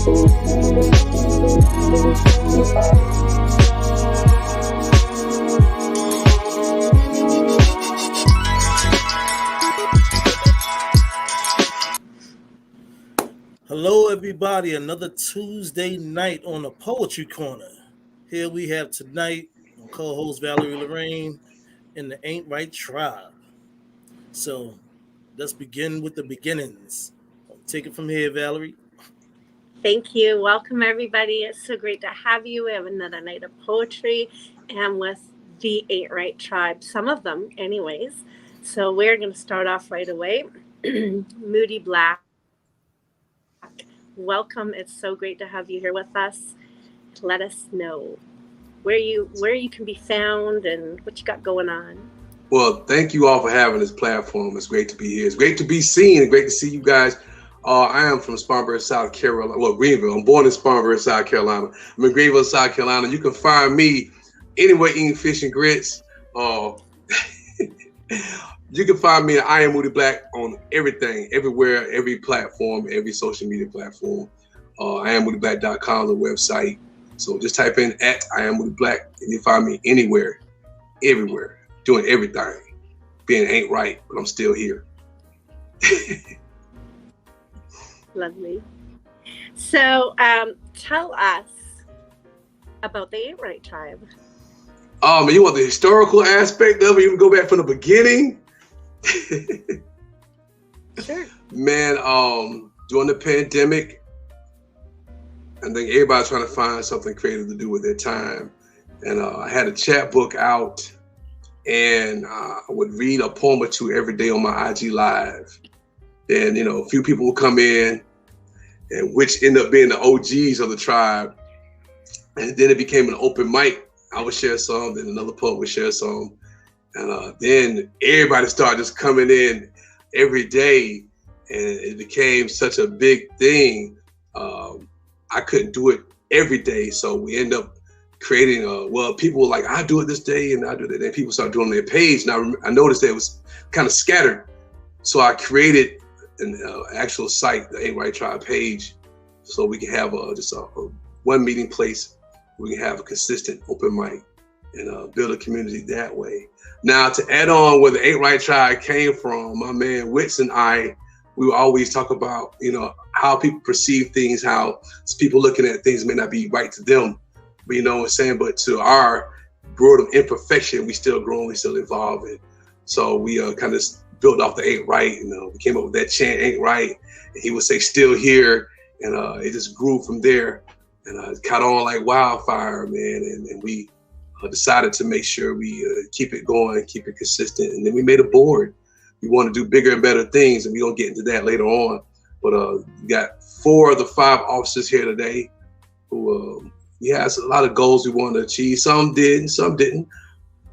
Hello, everybody. Another Tuesday night on the Poetry Corner. Here we have tonight my co-host Valerie Lorraine and the Ain't Right Tribe. So let's begin with the beginnings. Take it from here, Valerie. Thank you. Welcome, everybody. It's so great to have you. We have another night of poetry and with the Ain't Right Tribe, some of them anyways. So we're going to start off right away. Moody Black. Welcome. It's so great to have you here with us. Let us know where you can be found and what you got going on. Well, thank you all for having this platform. It's great to be here. It's great to be seen and great to see you guys. I am from Spartanburg, South Carolina. Well, Greenville. I'm born in Spartanburg, South Carolina. I'm in Greenville, South Carolina. You can find me anywhere eating fish and grits. You can find me at I Am Moody Black on everything, everywhere, every platform, every social media platform. IamMoodyBlack.com is the website. So just type in at I Am Moody Black and you'll find me anywhere, everywhere, doing everything. Being ain't right, but I'm still here. Lovely. So tell us about the Ain't Right Tribe. You want the historical aspect of it? You can go back from the beginning. Sure. Man, during the pandemic, I think everybody's trying to find something creative to do with their time. And I had a chat book out and I would read a poem or two every day on my IG Live. And, a few people would come in, and which ended up being the OGs of the tribe. And then it became an open mic. I would share some, then another poet would share some. And then everybody started just coming in every day, and it became such a big thing. I couldn't do it every day, so we end up creating people were like, I do it this day and I do that. Then people started doing their page, and I noticed that it was kind of scattered. So I created an actual site, the Ain't Right Tribe page, so we can have just a one meeting place. We can have a consistent open mic and build a community that way. Now, to add on where the Ain't Right Tribe came from, my man Witz and I, we would always talk about, how people perceive things, how people looking at things may not be right to them, but what I'm saying, but to our world of imperfection, we still growing, we still evolving. So we kind of built off the Ain't Right, we came up with that chant, Ain't Right, and he would say, still here, and it just grew from there, and it caught on like wildfire, man, and we decided to make sure we keep it going, keep it consistent. And then we made a board. We want to do bigger and better things, and we're going to get into that later on. But we got 4 of the 5 officers here today who has a lot of goals we want to achieve. Some did and some didn't.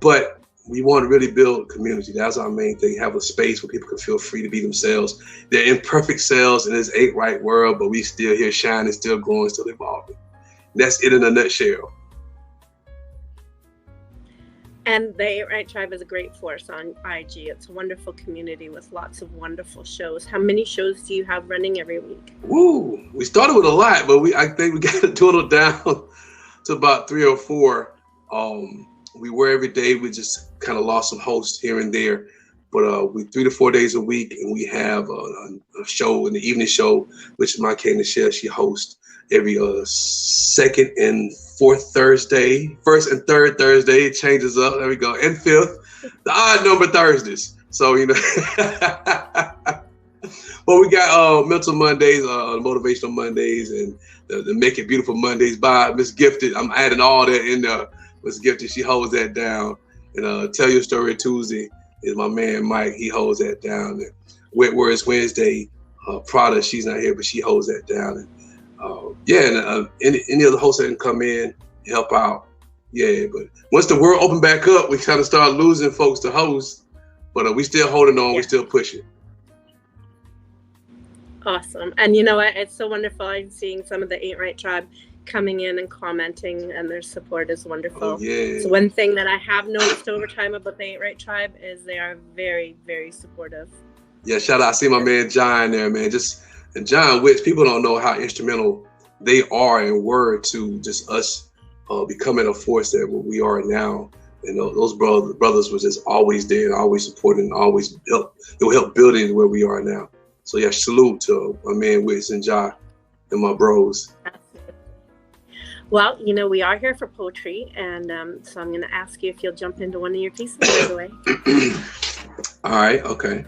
But we want to really build community. That's our main thing. Have a space where people can feel free to be themselves. They're imperfect selves in this ain't right world, but we still here shining, still growing, still evolving. That's it in a nutshell. And the Ain't Right Tribe is a great force on IG. It's a wonderful community with lots of wonderful shows. How many shows do you have running every week? Woo! We started with a lot, but I think we got it total down to about 3 or 4. We were every day. We just kind of lost some hosts here and there, but we 3 to 4 days a week, and we have a show, in the evening show, which is my Candace Shell. She hosts every second and fourth Thursday, first and third Thursday. It changes up. There we go. And fifth, the odd number Thursdays. So, but we got mental Mondays, motivational Mondays, and the Make It Beautiful Mondays by Miss Gifted. I'm adding all that in there. Miss Gifted, she holds that down. And Tell Your Story Tuesday is my man Mike. He holds that down. And Wet Words Wednesday, Prada, she's not here, but she holds that down. And any other hosts that can come in, help out. Yeah, but once the world opened back up, we kind of started losing folks to host, but we still holding on, we still pushing. Awesome. And you know what? It's so wonderful. I'm seeing some of the Ain't Right Tribe coming in and commenting, and their support is wonderful. Oh, yeah. So one thing that I have noticed over time about the Ain't Right Tribe is they are very, very supportive. Yeah, shout out. I see my man John there, man. And John Witz, people don't know how instrumental they are and were to just us becoming a force that we are now. And those brothers were just always there and always supporting and always help. They will help building where we are now. So yeah, salute to my man Wits and Ja and my bros. Well, you know, we are here for poetry, and so I'm going to ask you if you'll jump into one of your pieces right away. All right, okay.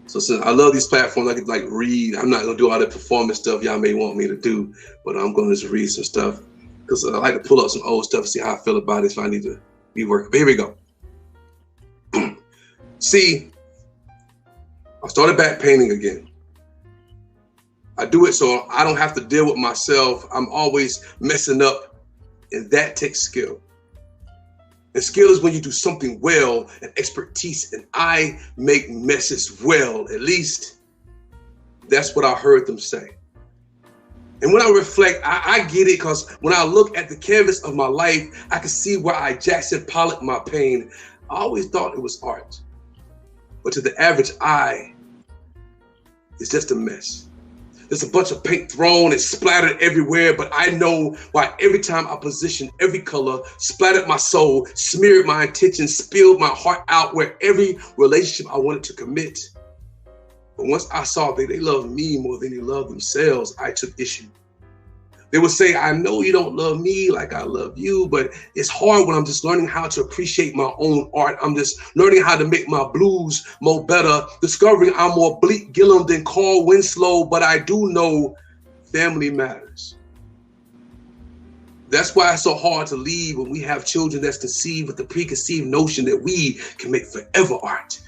So since I love these platforms, I can like read. I'm not gonna do all the performance stuff y'all may want me to do, but I'm gonna just read some stuff because I like to pull up some old stuff, see how I feel about it if I need to be working. But here we go. See, I started back painting again. I do it so I don't have to deal with myself. I'm always messing up, and that takes skill. And skill is when you do something well and expertise, and I make messes well. At least that's what I heard them say. And when I reflect, I get it, because when I look at the canvas of my life, I can see where I Jackson Pollock my pain. I always thought it was art, but to the average eye, it's just a mess. There's a bunch of paint thrown and splattered everywhere, but I know why every time I positioned every color, splattered my soul, smeared my intentions, spilled my heart out where every relationship I wanted to commit. But once I saw that they loved me more than they loved themselves, I took issue. They would say, I know you don't love me like I love you, but it's hard when I'm just learning how to appreciate my own art. I'm just learning how to make my blues more better, discovering I'm more Bleak Gillum than Carl Winslow, but I do know family matters. That's why it's so hard to leave when we have children that's conceived with the preconceived notion that we can make forever art.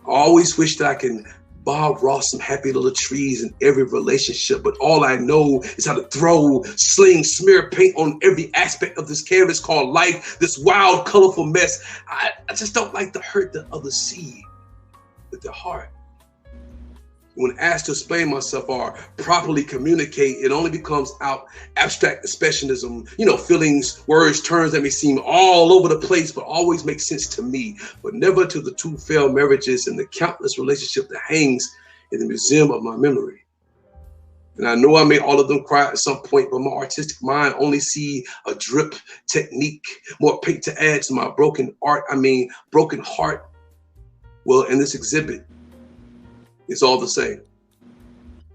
I always wish that I can Bob Ross some happy little trees in every relationship, but all I know is how to throw, sling, smear paint on every aspect of this canvas called life, this wild, colorful mess. I just don't like to hurt the others see with their heart. When asked to explain myself or properly communicate, it only becomes abstract expressionism, feelings, words, terms that may seem all over the place, but always make sense to me, but never to the two failed marriages and the countless relationship that hangs in the museum of my memory. And I know I made all of them cry at some point, but my artistic mind only see a drip technique, more paint to add to my broken heart. Well, in this exhibit, it's all the same.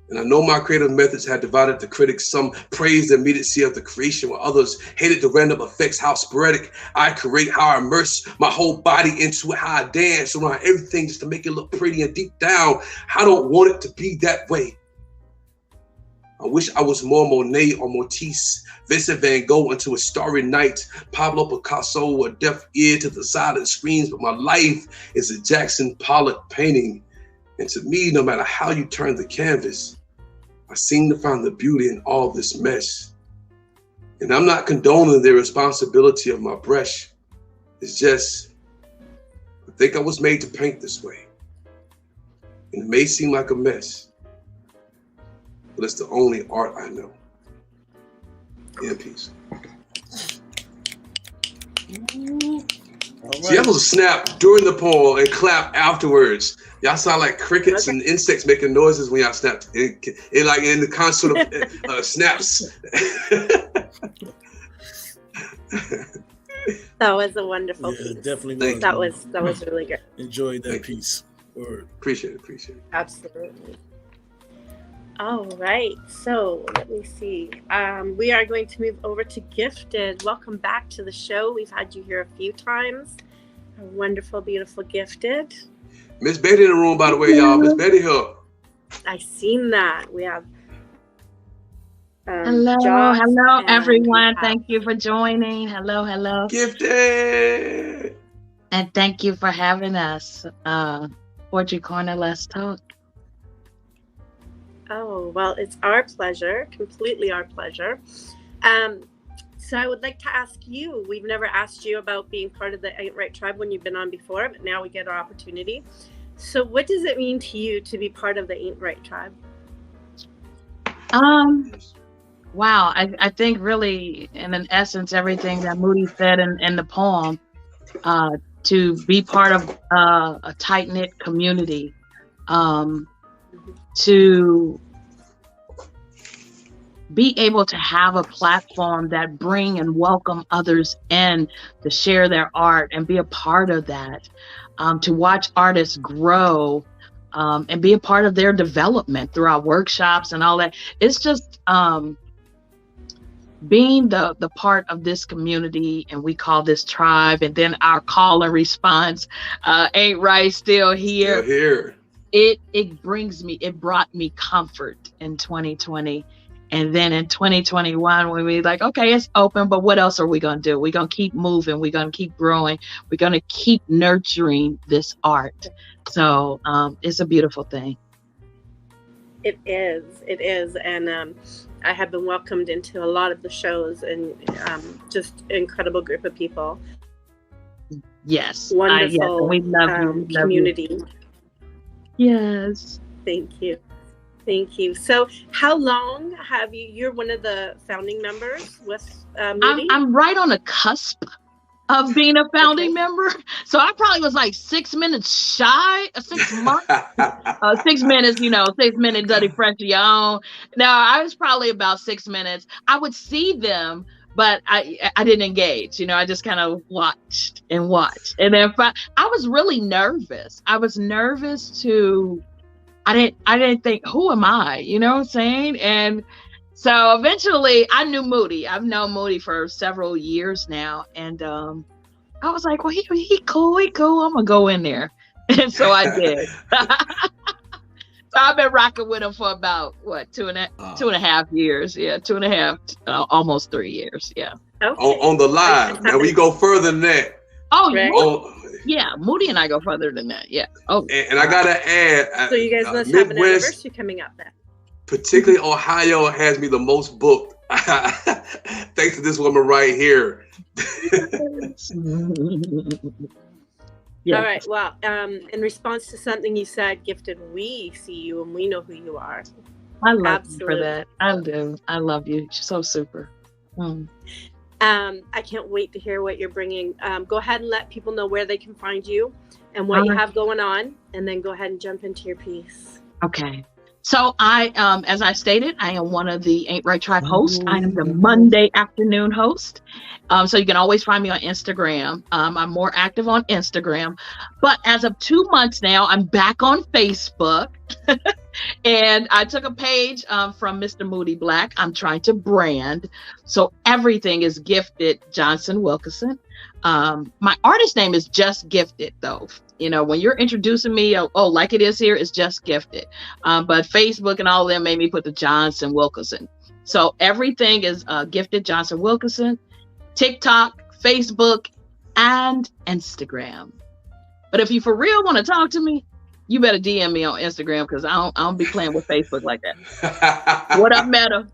And I know my creative methods had divided the critics. Some praised the immediacy of the creation, while others hated the random effects, how sporadic I create, how I immerse my whole body into it, how I dance around everything just to make it look pretty. And deep down, I don't want it to be that way. I wish I was more Monet or Matisse, Vincent van Gogh into a starry night, Pablo Picasso, a deaf ear to the silent screens, but my life is a Jackson Pollock painting. And to me, no matter how you turn the canvas, I seem to find the beauty in all this mess. And I'm not condoning the responsibility of my brush. It's just, I think I was made to paint this way. And it may seem like a mess, but it's the only art I know. In peace. Right. See, that was a snap during the poem and clap afterwards. Y'all sound like crickets and insects making noises when y'all snap. It like in the concert of snaps. That was a wonderful piece. Definitely. That was really good. Enjoyed that piece. Word. Appreciate it. Absolutely. All right, so let me see. We are going to move over to Gifted. Welcome back to the show. We've had you here a few times. Our wonderful, beautiful Gifted. Miss Betty in the room, by the way, y'all. Miss Betty here. I seen that. We have hello, everyone. Thank you for joining. Hello. Gifted. And thank you for having us. Poetry Corner, let's talk. Oh, well, it's our pleasure, completely our pleasure. So I would like to ask you, we've never asked you about being part of the Ain't Right Tribe when you've been on before, but now we get our opportunity. So what does it mean to you to be part of the Ain't Right Tribe? Wow, I think really, in essence, everything that Moody said in the poem, to be part of a tight-knit community, to be able to have a platform that bring and welcome others in to share their art and be a part of that, to watch artists grow, and be a part of their development through our workshops and all that. It's just being the part of this community, and we call this tribe, and then our call and response, ain't right, still here. Still here. It brought me comfort in 2020. And then in 2021, when we like, okay, it's open, but what else are we going to do? We're going to keep moving. We're going to keep growing. We're going to keep nurturing this art. So it's a beautiful thing. It is. And I have been welcomed into a lot of the shows, and just an incredible group of people. Yes. Wonderful we love you. community. Love you. Yes. Thank you. Thank you. So how long have you're one of the founding members with Moody? I'm right on the cusp of being a founding member. So I probably was like 6 minutes shy, 6 months, 6 minutes, 6 minutes dirty fresh your own. No, I was probably about 6 minutes. I would see them, but I didn't engage. I just kind of watched. And then I was really nervous. I was nervous I didn't think, who am I? You know what I'm saying? And so eventually I knew Moody. I've known Moody for several years now. And I was like, well, he cool. I'm going to go in there. And so I did. So I've been rocking with him for about, two and a half years. Yeah, 2.5, almost 3 years. Yeah. Okay. On the live. Now we go further than that. Oh, right. Yeah, Moody and I go further than that. Yeah. Oh. And I gotta add. So you guys must have an anniversary coming up then. Particularly Ohio has me the most booked. Thanks to this woman right here. Yeah. All right. Well, in response to something you said, Gifted, we see you and we know who you are. I love you for that. I do. I love you. You're so super. I can't wait to hear what you're bringing. Go ahead and let people know where they can find you and what you have going on, and then go ahead and jump into your piece. Okay. So I, as I stated, I am one of the Ain't Right Tribe hosts. I am the Monday afternoon host. So you can always find me on Instagram. I'm more active on Instagram, but as of 2 months now, I'm back on Facebook. And I took a page from Mr. Moody Black. I'm trying to brand. So everything is Gifted Johnson Wilkerson. My artist name is Just Gifted, though. When you're introducing me, like it is here, it's Just Gifted. But Facebook and all of them made me put the Johnson Wilkerson. So everything is Gifted Johnson Wilkerson, TikTok, Facebook, and Instagram. But if you for real want to talk to me, you better DM me on Instagram, because I don't be playing with Facebook like that. What up, Meta?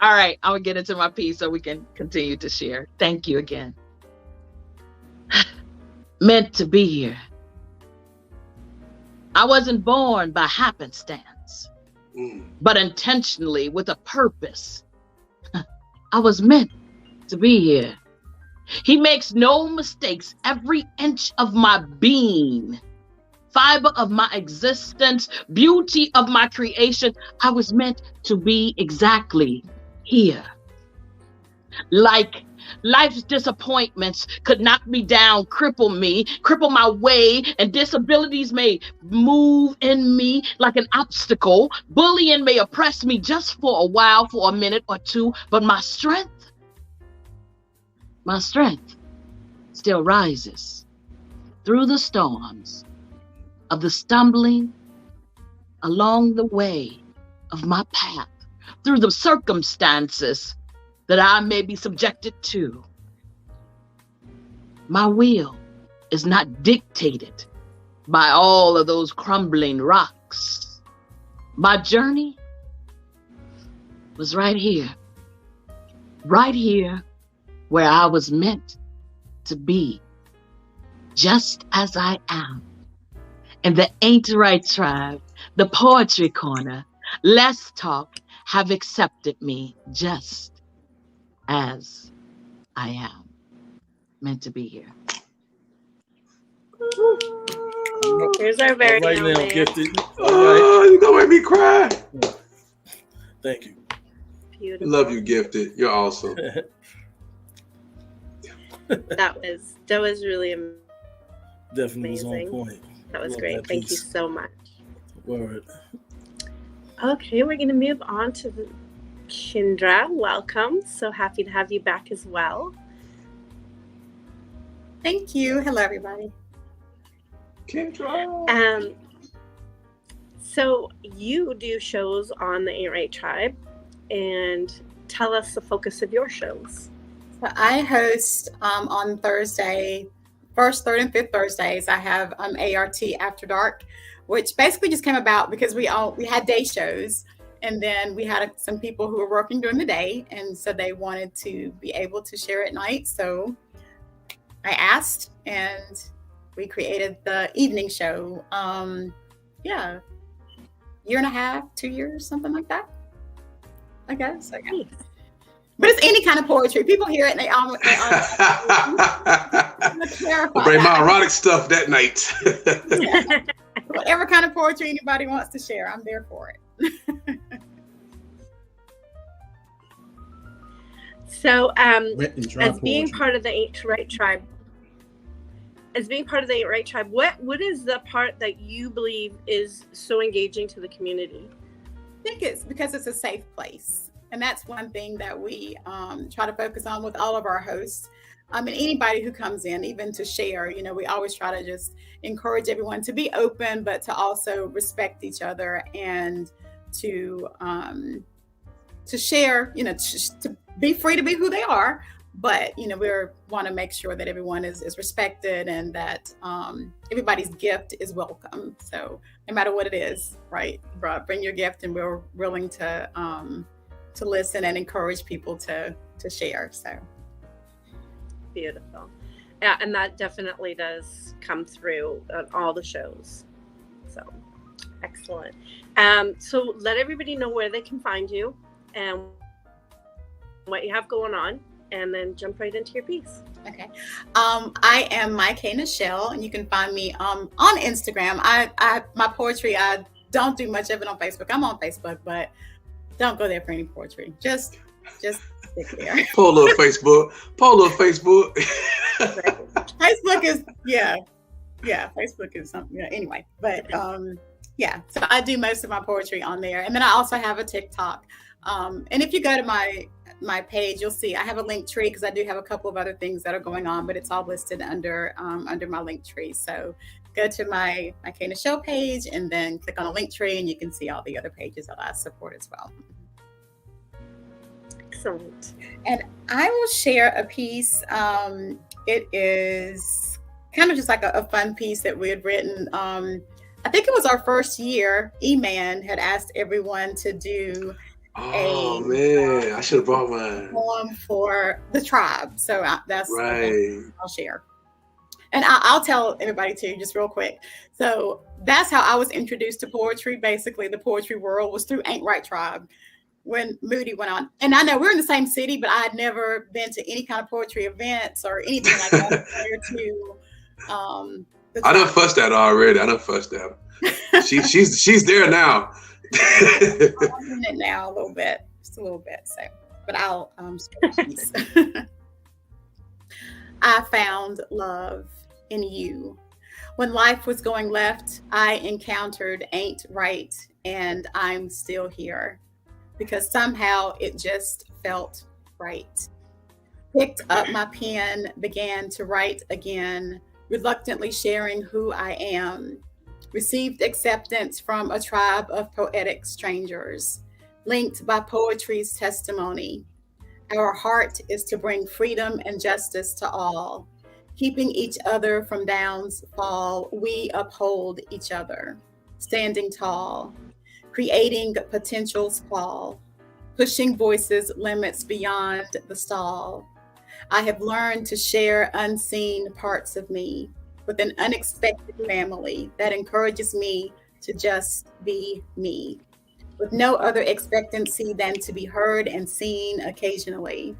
All right, I'm going to get into my piece so we can continue to share. Thank you again. Meant to be here. I wasn't born by happenstance, but intentionally with a purpose. I was meant to be here. He makes no mistakes. Every inch of my being, fiber of my existence, beauty of my creation, I was meant to be exactly here. Like life's disappointments could knock me down, cripple my way, and disabilities may move in me like an obstacle. Bullying may oppress me just for a while, for a minute or two, but my strength still rises through the storms of the stumbling along the way of my path, through the circumstances that I may be subjected to. My will is not dictated by all of those crumbling rocks. My journey was right here where I was meant to be, just as I am. And the Ain't Right Tribe, the Poetry Corner, Let's Talk, have accepted me just as I am, meant to be here. Here's our very own Gifted. Oh, you're gonna make me cry. Thank you. Beautiful. Love you, Gifted. You're awesome. That was really Definitely was on amazing. point. That was Love great. that Thank you piece. so much. Word. Okay, we're going to move on to Kendra. Welcome. So happy to have you back as well. Thank you. Hello, everybody. Kendra. So you do shows on the Ain't Right Tribe, and tell us the focus of your shows. So I host on Thursday, first, third, and fifth Thursdays. I have ART After Dark, which basically just came about because we had day shows, and then we had some people who were working during the day, and so they wanted to be able to share at night. So I asked, and we created the evening show. Year and a half, 2 years, something like that. I guess. But it's any kind of poetry. People hear it and they almost I'll bring my erotic stuff that night. Whatever kind of poetry anybody wants to share, I'm there for it. So, as being part of the Ain't Right Tribe, what is the part that you believe is so engaging to the community? I think it's because it's a safe place. And that's one thing that we try to focus on with all of our hosts. And anybody who comes in, even to share, we always try to just encourage everyone to be open, but to also respect each other and to share, to be free to be who they are. But, we want to make sure that everyone is respected and that everybody's gift is welcome. So no matter what it is, right, bring your gift, and we're willing to listen and encourage people to share. So beautiful. Yeah, and that definitely does come through on all the shows. So excellent. So let everybody know where they can find you and what you have going on, and then jump right into your piece. Okay. I am My K Nichelle, and you can find me on Instagram. My poetry, I don't do much of it on Facebook. I'm on Facebook, but don't go there for any poetry. Just stick there. Poor little Facebook. Facebook is Facebook is something. Anyway, but so I do most of my poetry on there, and then I also have a TikTok. And if you go to my page, you'll see I have a link tree because I do have a couple of other things that are going on, but it's all listed under my link tree. So go to my K Nichelle page and then click on a link tree, and you can see all the other pages that I support as well. Excellent. And I will share a piece. It is kind of just like a fun piece that we had written. I think it was our first year. E-Man had asked everyone to do I should have brought mine. Poem for the tribe. So that's right. I'll share. And I'll tell everybody too, just real quick. So that's how I was introduced to poetry. Basically, the poetry world was through Ain't Right Tribe when Moody went on. And I know we're in the same city, but I had never been to any kind of poetry events or anything like that prior to I done fussed at her already. She's there now. I'm in it now a little bit, just a little bit. So, but I'll I found love in you. When life was going left, I encountered Ain't Right, and I'm still here because somehow it just felt right. Picked up my pen, began to write again, reluctantly sharing who I am. Received acceptance from a tribe of poetic strangers, linked by poetry's testimony. Our heart is to bring freedom and justice to all. Keeping each other from down's fall, we uphold each other, standing tall, creating potential's fall, pushing voices' limits beyond the stall. I have learned to share unseen parts of me with an unexpected family that encourages me to just be me, with no other expectancy than to be heard and seen occasionally.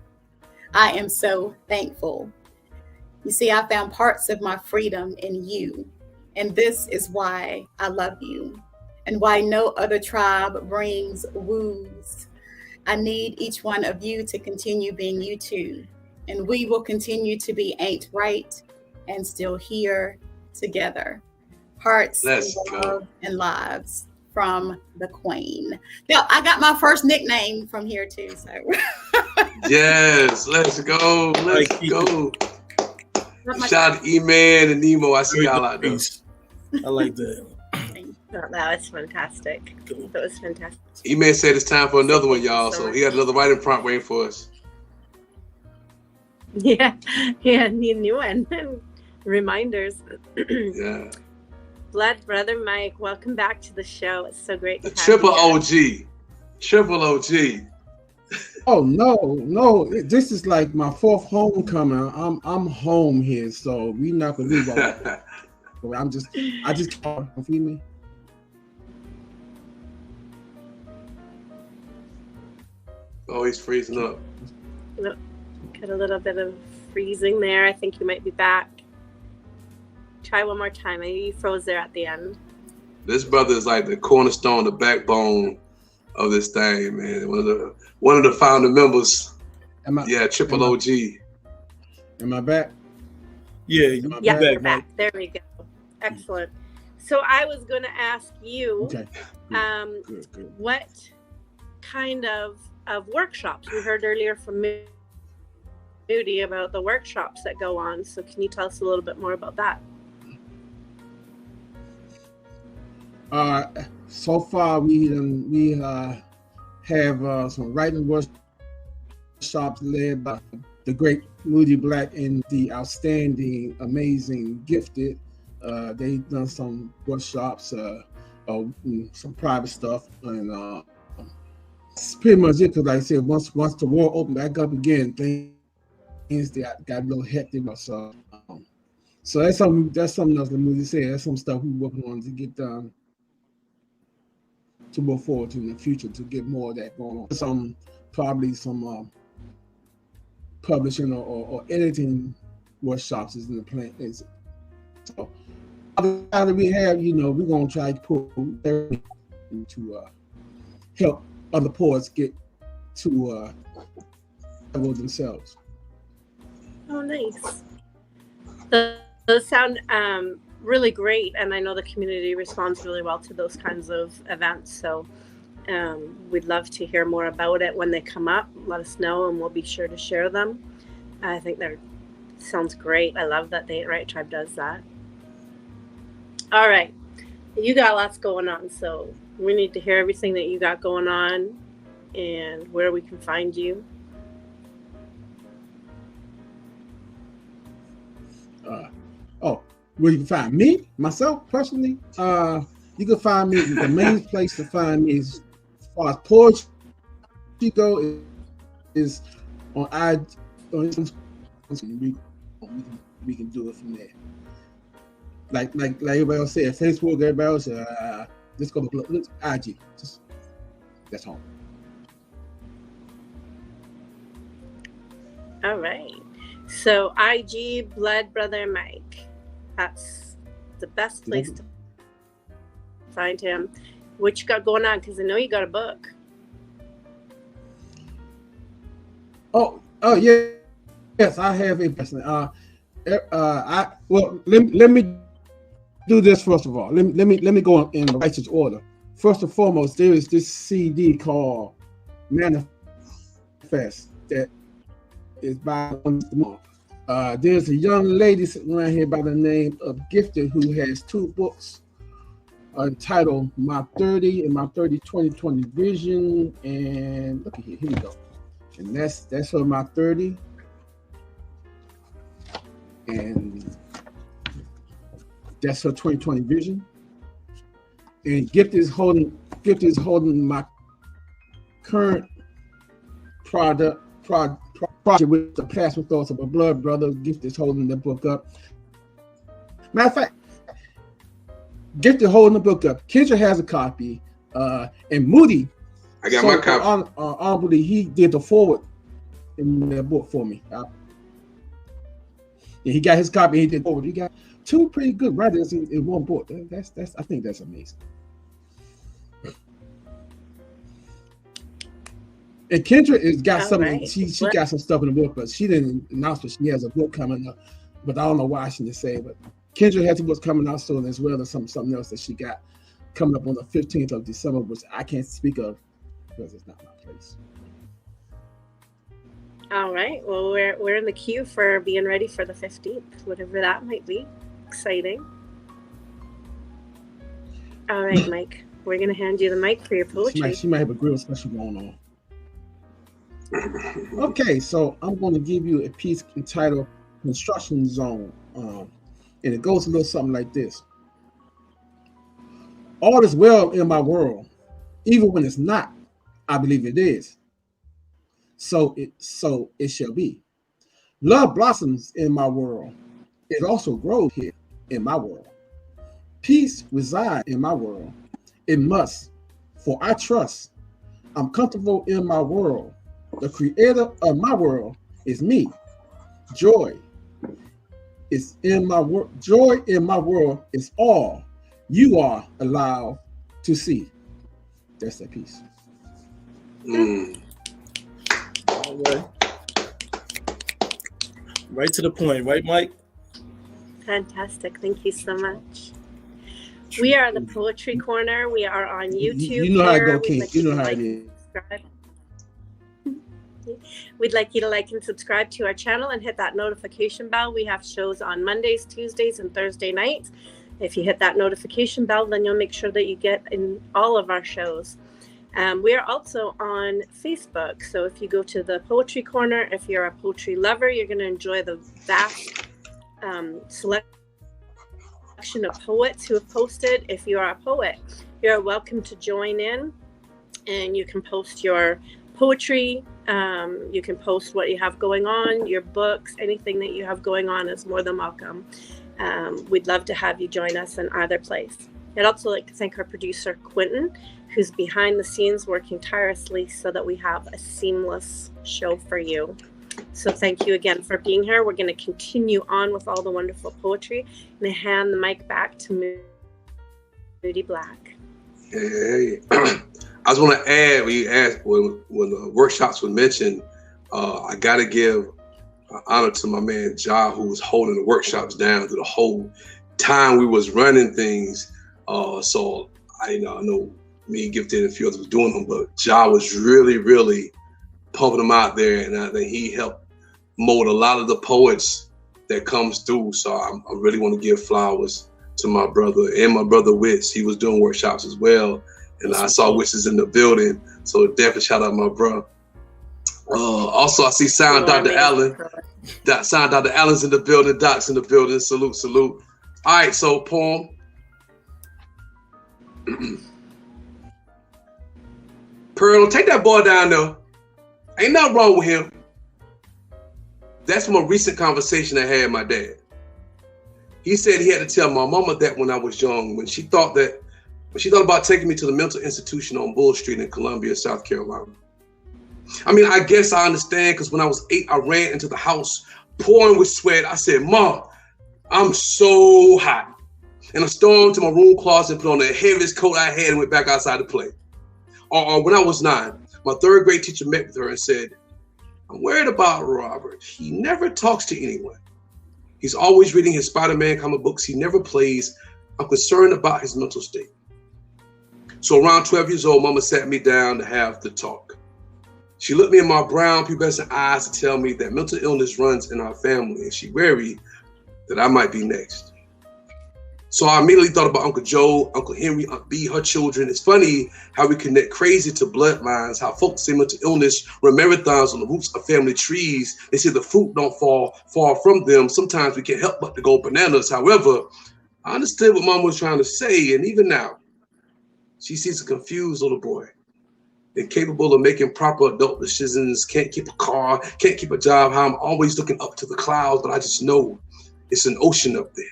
I am so thankful. You see, I found parts of my freedom in you, and this is why I love you, and why no other tribe brings woos. I need each one of you to continue being you too. And we will continue to be Ain't Right and still here together. Hearts, Let's love, go. and lives from the Queen. Now, I got my first nickname from here too. So Yes, let's go. Let's go. Shout out to E-Man and Nemo. I see y'all out there. I like that. That was fantastic. That was fantastic. E-Man said it's time for another one, y'all. So he had another writing prompt waiting for us. Yeah, new one. Reminders. Yeah. Blood Brother Mike, welcome back to the show. It's so great to The have triple you. OG. Triple OG. Oh no! This is like my fourth homecoming. I'm home here, so we not gonna leave. I just can't feed me. Oh, he's freezing up. Got a little bit of freezing there. I think you might be back. Try one more time. Maybe you froze there at the end. This brother is like the cornerstone, the backbone of this thing, man. One of the founder members. Triple OG. Am I back? Yeah, you're back. There we go. Excellent. So I was going to ask you, okay. Good. What kind of workshops? We heard earlier from Moody about the workshops that go on. So can you tell us a little bit more about that? So far we have some writing workshops led by the great Moody Black and the outstanding, amazing, gifted. They've done some workshops, some private stuff, and that's pretty much it. Because like I said, once the world opened back up again, things that got a little hectic. So that's something else that Moody said. That's some stuff we're working on to get done, to move forward to in the future, to get more of that going on. Probably some publishing or editing workshops is in the plan. So other we have, we're gonna try to pull everything to help other poets get to level themselves. Oh, nice. Those sound really great, and I know the community responds really well to those kinds of events. So we'd love to hear more about it when they come up. Let us know, and we'll be sure to share them. I think that sounds great. I love that the Ain't Right Tribe does that. All right, you got lots going on, so we need to hear everything that you got going on and where we can find you. Where you can find me, myself, personally, you can find me, the main place to find me is, as far as poetry go, is on we can do it from there. Like everybody else said, Facebook, everybody else said, just go to IG. That's all. All right. So IG Blood Brother Mike. That's the best place to find him. What you got going on? Because I know you got a book. Oh yeah, yes, I have a person. Let me do this first of all. Let me go in the righteous order. First and foremost, there is this CD called Manifest that is by there's a young lady sitting around here by the name of Gifted who has two books entitled My 30 and My 30 2020 Vision. And look at here we go. And that's her My 30. And that's her 2020 vision. And Gifted is holding my current project with the plasma thoughts of a blood brother. Gift is holding the book up. Matter of fact, Gift is holding the book up. Kendra has a copy, and Moody. I got my copy. Honorably, he did the forward in the book for me. He got his copy. He did forward. He got two pretty good writers in one book. That's I think that's amazing. And Kendra has got All something. right. She got some stuff in the book, but she didn't announce that she has a book coming up. But I don't know why she didn't say it. But Kendra has a book coming out soon, as well as something else that she got coming up on the 15th of December, which I can't speak of because it's not my place. All right. Well, we're in the queue for being ready for the 15th, whatever that might be. Exciting. All right, Mike. We're going to hand you the mic for your poetry. She might have a grill special going on. Okay, so I'm going to give you a piece entitled Construction Zone. And it goes a little something like this. All is well in my world, even when it's not. I believe it is. So it shall be. Love blossoms in my world. It also grows here in my world. Peace resides in my world. It must, for I trust. I'm comfortable in my world. The creator of my world is me. Joy is in my world. Joy in my world is all you are allowed to see. That's that piece. All right. Right to the point, right, Mike? Fantastic. Thank you so much. We are the Poetry Corner. We are on YouTube. You know how it goes, King. You know how it is. We'd like you to like and subscribe to our channel and hit that notification bell. We have shows on Mondays, Tuesdays, and Thursday nights. If you hit that notification bell, then you'll make sure that you get in all of our shows. We are also on Facebook. So if you go to the Poetry Corner, if you're a poetry lover, you're going to enjoy the vast selection of poets who have posted. If you are a poet, you're welcome to join in, and you can post your poetry. You can post what you have going on, your books, anything that you have going on is more than welcome. We'd love to have you join us in either place. I'd also like to thank our producer, Quentin, who's behind the scenes working tirelessly so that we have a seamless show for you. So thank you again for being here. We're going to continue on with all the wonderful poetry. I'm going to hand the mic back to Moody Black. Hey. I just want to add, when you asked, when the workshops were mentioned, I got to give honor to my man, Ja, who was holding the workshops down through the whole time we was running things. So I know me, Gifted, and a few others was doing them, but Ja was really, really pumping them out there. And I think he helped mold a lot of the poets that comes through. So I really want to give flowers to my brother and my brother Witz. He was doing workshops as well. And I saw Witches in the building, so definitely shout out my bro. Also, I see Sound Dr. Allen. Sound Dr. Allen's in the building. Doc's in the building. Salute, salute. All right, so poem. Pearl, take that boy down there. Ain't nothing wrong with him. That's from a recent conversation I had with my dad. He said he had to tell my mama that when I was young, when she thought about taking me to the mental institution on Bull Street in Columbia, South Carolina. I mean, I guess I understand, because when I was 8, I ran into the house pouring with sweat. I said, Mom, I'm so hot. And I stormed to my room closet and put on the heaviest coat I had and went back outside to play. Or when I was 9, my 3rd grade teacher met with her and said, I'm worried about Robert. He never talks to anyone. He's always reading his Spider-Man comic books. He never plays. I'm concerned about his mental state. So around 12 years old, Mama sat me down to have the talk. She looked me in my brown pubescent eyes to tell me that mental illness runs in our family, and she worried that I might be next. So I immediately thought about Uncle Joe, Uncle Henry, Aunt B, her children. It's funny how we connect crazy to bloodlines, how folks say mental illness run marathons on the roots of family trees. They say the fruit don't fall far from them. Sometimes we can't help but to go bananas. However, I understood what Mama was trying to say, and even now, she sees a confused little boy, incapable of making proper adult decisions, can't keep a car, can't keep a job, how I'm always looking up to the clouds, but I just know it's an ocean up there.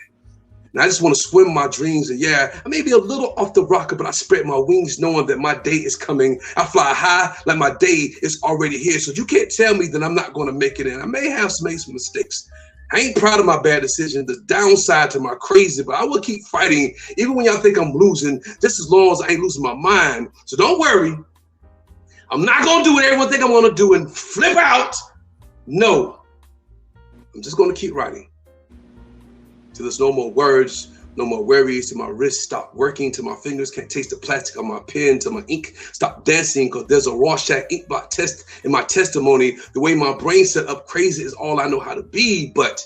And I just want to swim my dreams, and yeah, I may be a little off the rocker, but I spread my wings knowing that my day is coming. I fly high like my day is already here, so you can't tell me that I'm not going to make it in. I may have made some mistakes. I ain't proud of my bad decision, the downside to my crazy, but I will keep fighting, even when y'all think I'm losing, just as long as I ain't losing my mind. So don't worry. I'm not going to do what everyone think I'm going to do and flip out. No. I'm just going to keep writing. Till there's no more words, no more worries, till my wrists stop working, till my fingers can't taste the plastic on my pen, till my ink stop dancing, because there's a Rorschach inkblot test in my testimony. The way my brain set up crazy is all I know how to be, but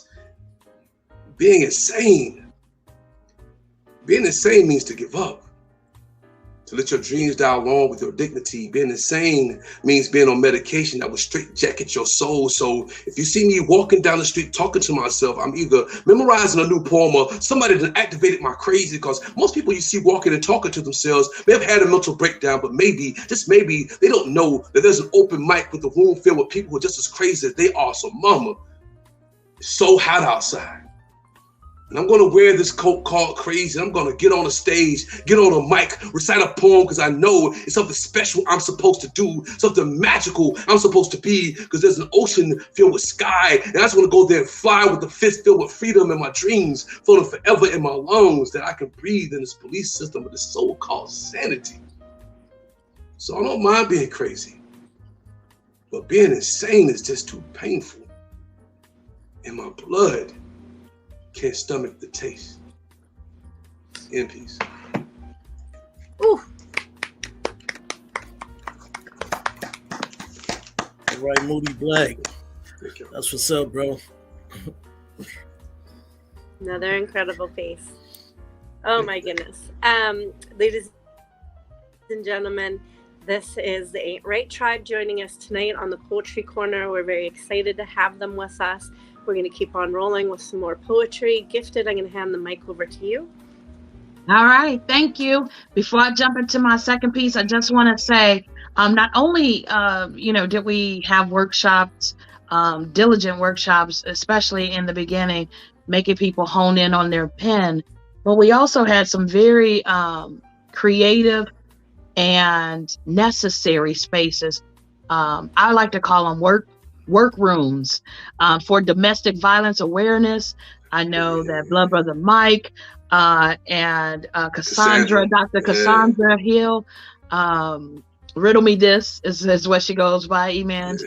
being insane means to give up. To let your dreams die along with your dignity. Being insane means being on medication that will straight jacket your soul. So if you see me walking down the street talking to myself, I'm either memorizing a new poem or somebody that activated my crazy, because most people you see walking and talking to themselves may have had a mental breakdown, but maybe, just maybe, they don't know that there's an open mic with a room filled with people who are just as crazy as they are. So mama, it's so hot outside. And I'm going to wear this coat called crazy. I'm going to get on a stage, get on a mic, recite a poem, because I know it's something special I'm supposed to do, something magical I'm supposed to be, because there's an ocean filled with sky, and I just want to go there and fly with a fist filled with freedom and my dreams floating forever in my lungs, that I can breathe in this police system of this so-called sanity. So I don't mind being crazy, but being insane is just too painful. And my blood can't stomach the taste. In peace. Ooh. All right, Moody Black. That's what's up, bro. Another incredible piece. Oh my goodness. Ladies and gentlemen, this is the Ain't Right Tribe joining us tonight on the Poetry Corner. We're very excited to have them with us. We're going to keep on rolling with some more poetry. Gifted, I'm going to hand the mic over to you. All right, thank you. Before I jump into my second piece, I just want to say, not only, did we have workshops, diligent workshops, especially in the beginning, making people hone in on their pen, but we also had some very creative and necessary spaces. I like to call them work rooms for domestic violence awareness. I know that Blood Brother Mike and Cassandra, Dr. Cassandra Hill, Riddle Me This is what she goes by, E-Man.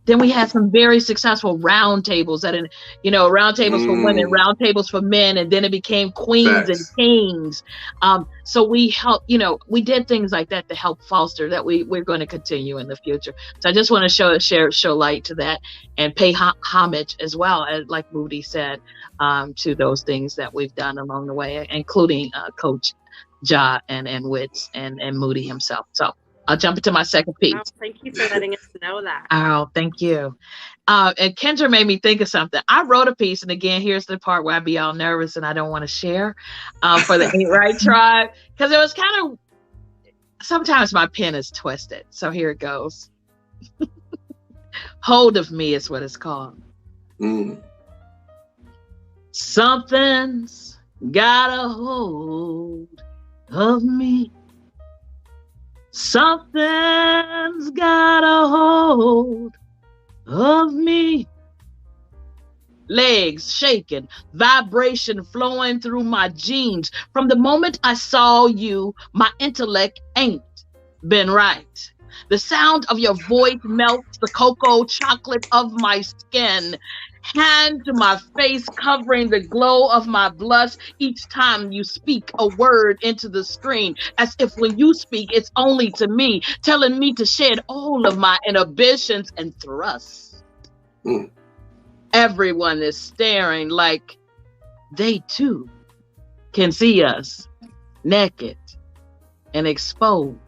Then we had some very successful round tables round tables for women, round tables for men, and then it became queens and kings. So we helped, we did things like that to help foster that we're going to continue in the future. So I just want to show light to that and pay homage as well, as like Moody said, to those things that we've done along the way, including Coach Ja and Wits and Moody himself. So I'll jump into my second piece. Oh, thank you for letting us know that. Oh, thank you. And Kendra made me think of something. I wrote a piece, and again, here's the part where I be all nervous and I don't want to share for the Ain't Right Tribe, because it was kind of, sometimes my pen is twisted. So here it goes. Hold of Me is what it's called. Something's got a hold of me. Something's got a hold of me. Legs shaking, vibration flowing through my jeans. From the moment I saw you, my intellect ain't been right. The sound of your voice melts the cocoa chocolate of my skin. Hand to my face, covering the glow of my blush each time you speak a word into the screen, as if when you speak, it's only to me, telling me to shed all of my inhibitions and thrust. Everyone is staring like they too can see us naked and exposed.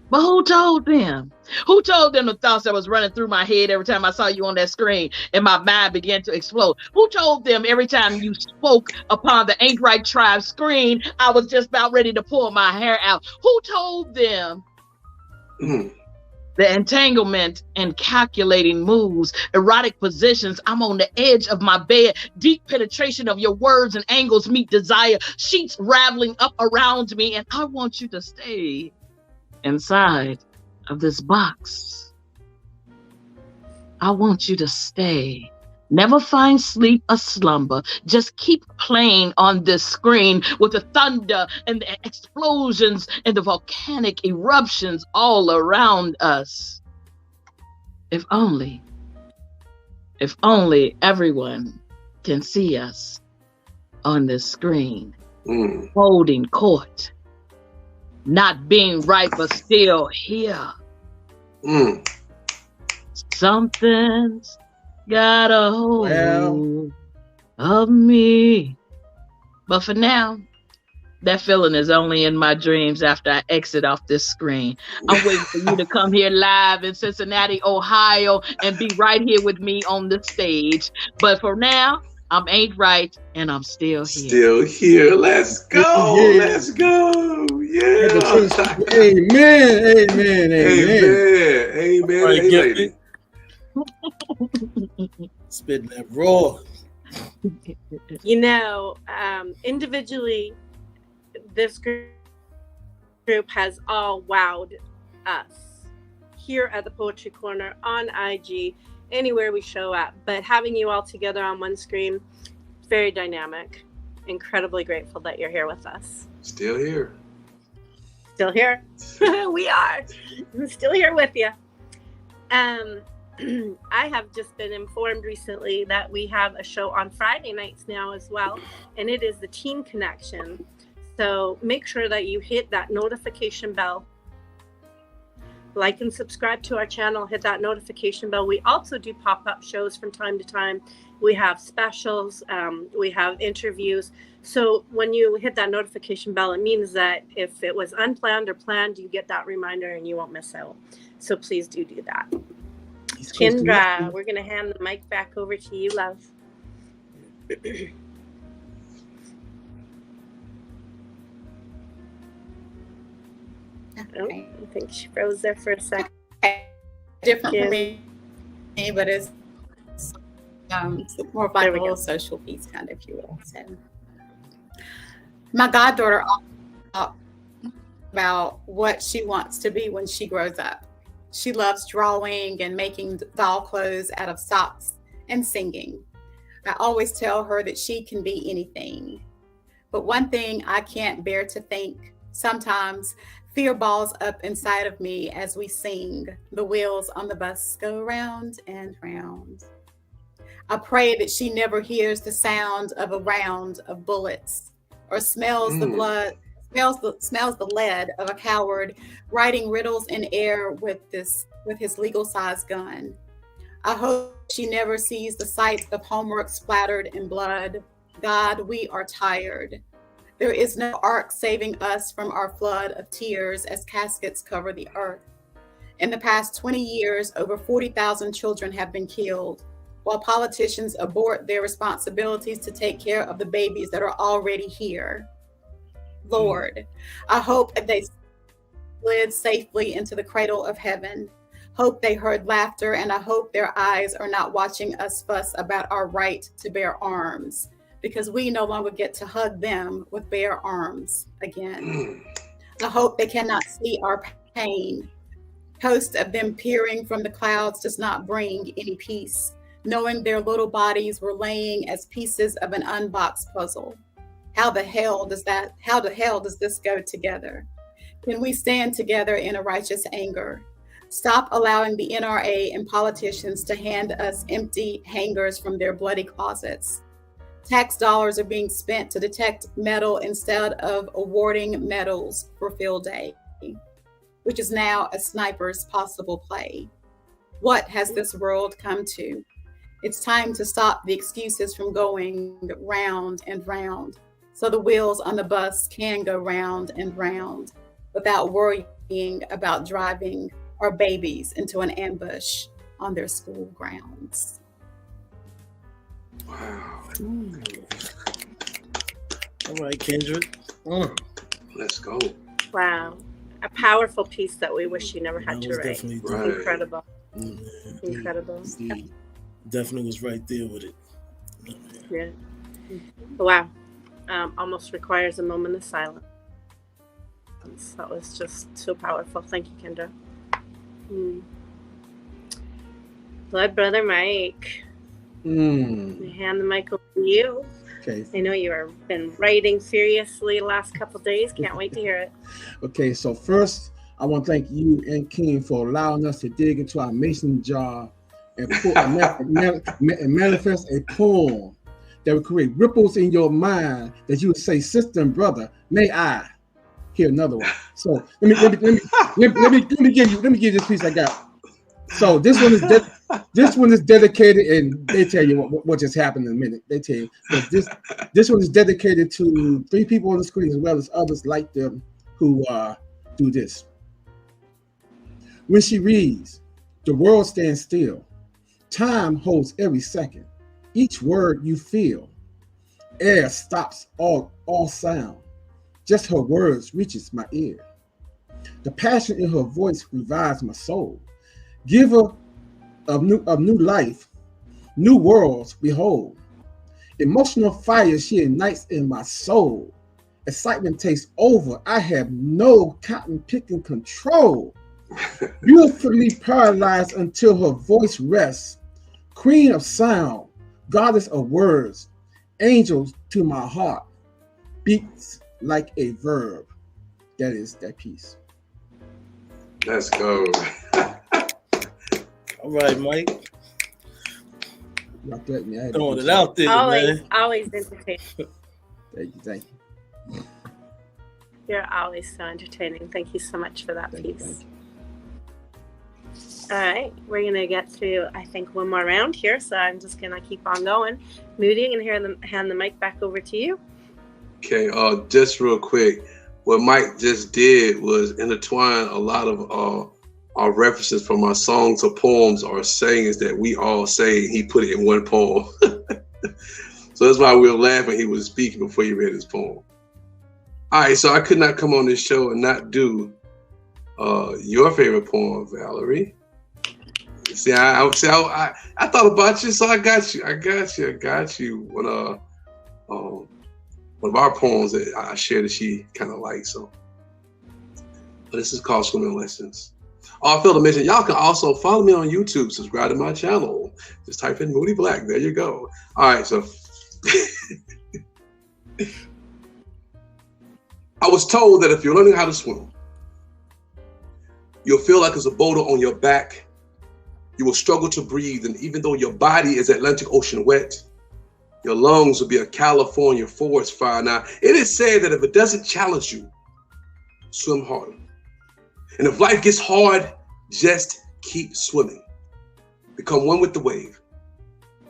But who told them? Who told them the thoughts that was running through my head every time I saw you on that screen and my mind began to explode? Who told them every time you spoke upon the Ain't Right Tribe screen, I was just about ready to pull my hair out? Who told them the entanglement and calculating moves, erotic positions, I'm on the edge of my bed, deep penetration of your words and angles meet desire, sheets raveling up around me, and I want you to stay inside of this box. I want you to stay Never find sleep or slumber. Just keep playing on this screen with the thunder and the explosions and the volcanic eruptions all around us. If only everyone can see us on this screen, holding court, not being right, but still here. Something's got a hold of me. But for now, that feeling is only in my dreams after I exit off this screen. I'm waiting for you to come here live in Cincinnati, Ohio, and be right here with me on the stage. But for now, I'm Ain't Right, and I'm still here. Still here. Let's go. Let's go. Yeah. Amen. Amen. Amen. Amen. Right, Hey, lady. Spitting that raw. You know, individually, this group has all wowed us here at the Poetry Corner, on IG, anywhere we show up. But having you all together on one screen, very dynamic. Incredibly grateful that you're here with us. Still here. Still here. We are. I'm still here with you. I have just been informed recently that we have a show on Friday nights now as well, and it is the Teen Connection. So make sure that you hit that notification bell. Like and subscribe to our channel, hit that notification bell. We also do pop-up shows from time to time. We have specials, we have interviews. So when you hit that notification bell, it means that if it was unplanned or planned, you get that reminder and you won't miss out. So please do that. Kendra, we're going to hand the mic back over to you, love. Oh, I think she froze there for a second. Different for me, but it's more vital social piece, kind of, if you will. So, my goddaughter talked about what she wants to be when she grows up. She loves drawing and making doll clothes out of socks and singing. I always tell her that she can be anything. But one thing I can't bear to think, sometimes fear balls up inside of me as we sing. The wheels on the bus go round and round. I pray that she never hears the sound of a round of bullets or smells the blood, smells the lead of a coward writing riddles in air with his legal size gun. I hope she never sees the sight of homework splattered in blood. God, we are tired. There is no ark saving us from our flood of tears as caskets cover the earth. In the past 20 years, over 40,000 children have been killed, while politicians abort their responsibilities to take care of the babies that are already here. Lord, I hope that they slid safely into the cradle of heaven. Hope they heard laughter, and I hope their eyes are not watching us fuss about our right to bear arms, because we no longer get to hug them with bare arms again. I hope they cannot see our pain. Host of them peering from the clouds does not bring any peace, knowing their little bodies were laying as pieces of an unboxed puzzle. How the hell does this go together? Can we stand together in a righteous anger? Stop allowing the NRA and politicians to hand us empty hangers from their bloody closets. Tax dollars are being spent to detect metal instead of awarding medals for field day, which is now a sniper's possible play. What has this world come to? It's time to stop the excuses from going round and round, so the wheels on the bus can go round and round without worrying about driving our babies into an ambush on their school grounds. Wow. All right, Kendrick. Let's go. Wow. A powerful piece that we wish you never had to write. Right. Incredible. Incredible. Definitely was right there with it. Yeah. Wow. Almost requires a moment of silence. That was just so powerful. Thank you, Kendra. Blood Brother Mike. Hand the mic over to you. Okay. I know you've been writing seriously the last couple of days. Can't wait to hear it. Okay, so first, I want to thank you and King for allowing us to dig into our mason jar and manifest a poem that will create ripples in your mind that you would say, sister and brother, may I hear another one. So let me give you this piece I got. So this one is dedicated, and they tell you what just happened in a minute. They tell you, but this one is dedicated to 3 people on the screen as well as others like them who do this. When she reads, the world stands still. Time holds every second. Each word you feel. Air stops all sound. Just her words reaches my ear. The passion in her voice revives my soul. Giver of new life, new worlds behold. Emotional fire she ignites in my soul. Excitement takes over. I have no cotton picking control. Beautifully paralyzed until her voice rests. Queen of sound, goddess of words, angels to my heart, beats like a verb. That is that piece. Let's go. All right, Mike. Throwing it out there, man. Always entertaining. Thank you. You're always so entertaining. Thank you so much for that piece. All right, we're gonna get through, I think, one more round here, so I'm just gonna keep on going. Moody, I'm gonna hand the mic back over to you. Okay, just real quick, what Mike just did was intertwine a lot of our references from our songs or poems or sayings that we all say. He put it in one poem. So that's why we were laughing. He was speaking before he read his poem. All right, so I could not come on this show and not do your favorite poem, Valerie. See, I thought about you, so I got you. One of our poems that I shared that she kind of liked. So, but this is called Swimming Lessons. Oh, I failed to mention, y'all can also follow me on YouTube, subscribe to my channel. Just type in Moody Black. There you go. All right, so I was told that if you're learning how to swim, you'll feel like there's a boulder on your back. You will struggle to breathe, and even though your body is Atlantic Ocean wet, your lungs will be a California forest fire. Now, it is said that if it doesn't challenge you, swim harder. And if life gets hard, just keep swimming. Become one with the wave.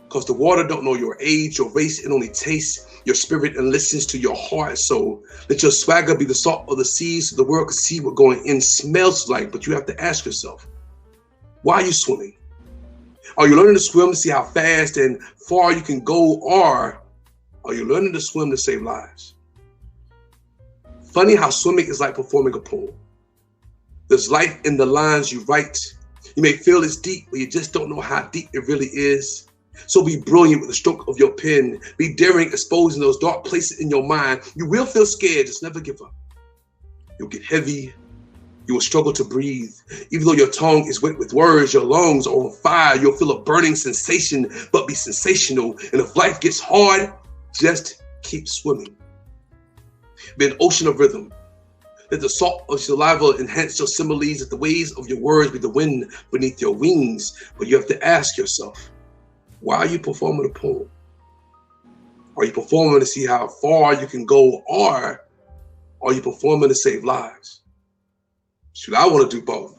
Because the water don't know your age, your race, it only tastes your spirit and listens to your heart. So let your swagger be the salt of the seas so the world can see what going in smells like. But you have to ask yourself, why are you swimming? Are you learning to swim to see how fast and far you can go, or are you learning to swim to save lives? Funny how swimming is like performing a poem. There's life in the lines you write. You may feel it's deep, but you just don't know how deep it really is. So be brilliant with the stroke of your pen. Be daring, exposing those dark places in your mind. You will feel scared, just never give up. You'll get heavy. You will struggle to breathe. Even though your tongue is wet with words, your lungs are on fire. You'll feel a burning sensation, but be sensational. And if life gets hard, just keep swimming. Be an ocean of rhythm. Let the salt of saliva enhance your similes. Let the waves of your words be the wind beneath your wings. But you have to ask yourself, why are you performing a poem? Are you performing to see how far you can go, or are you performing to save lives? Shoot, I want to do both.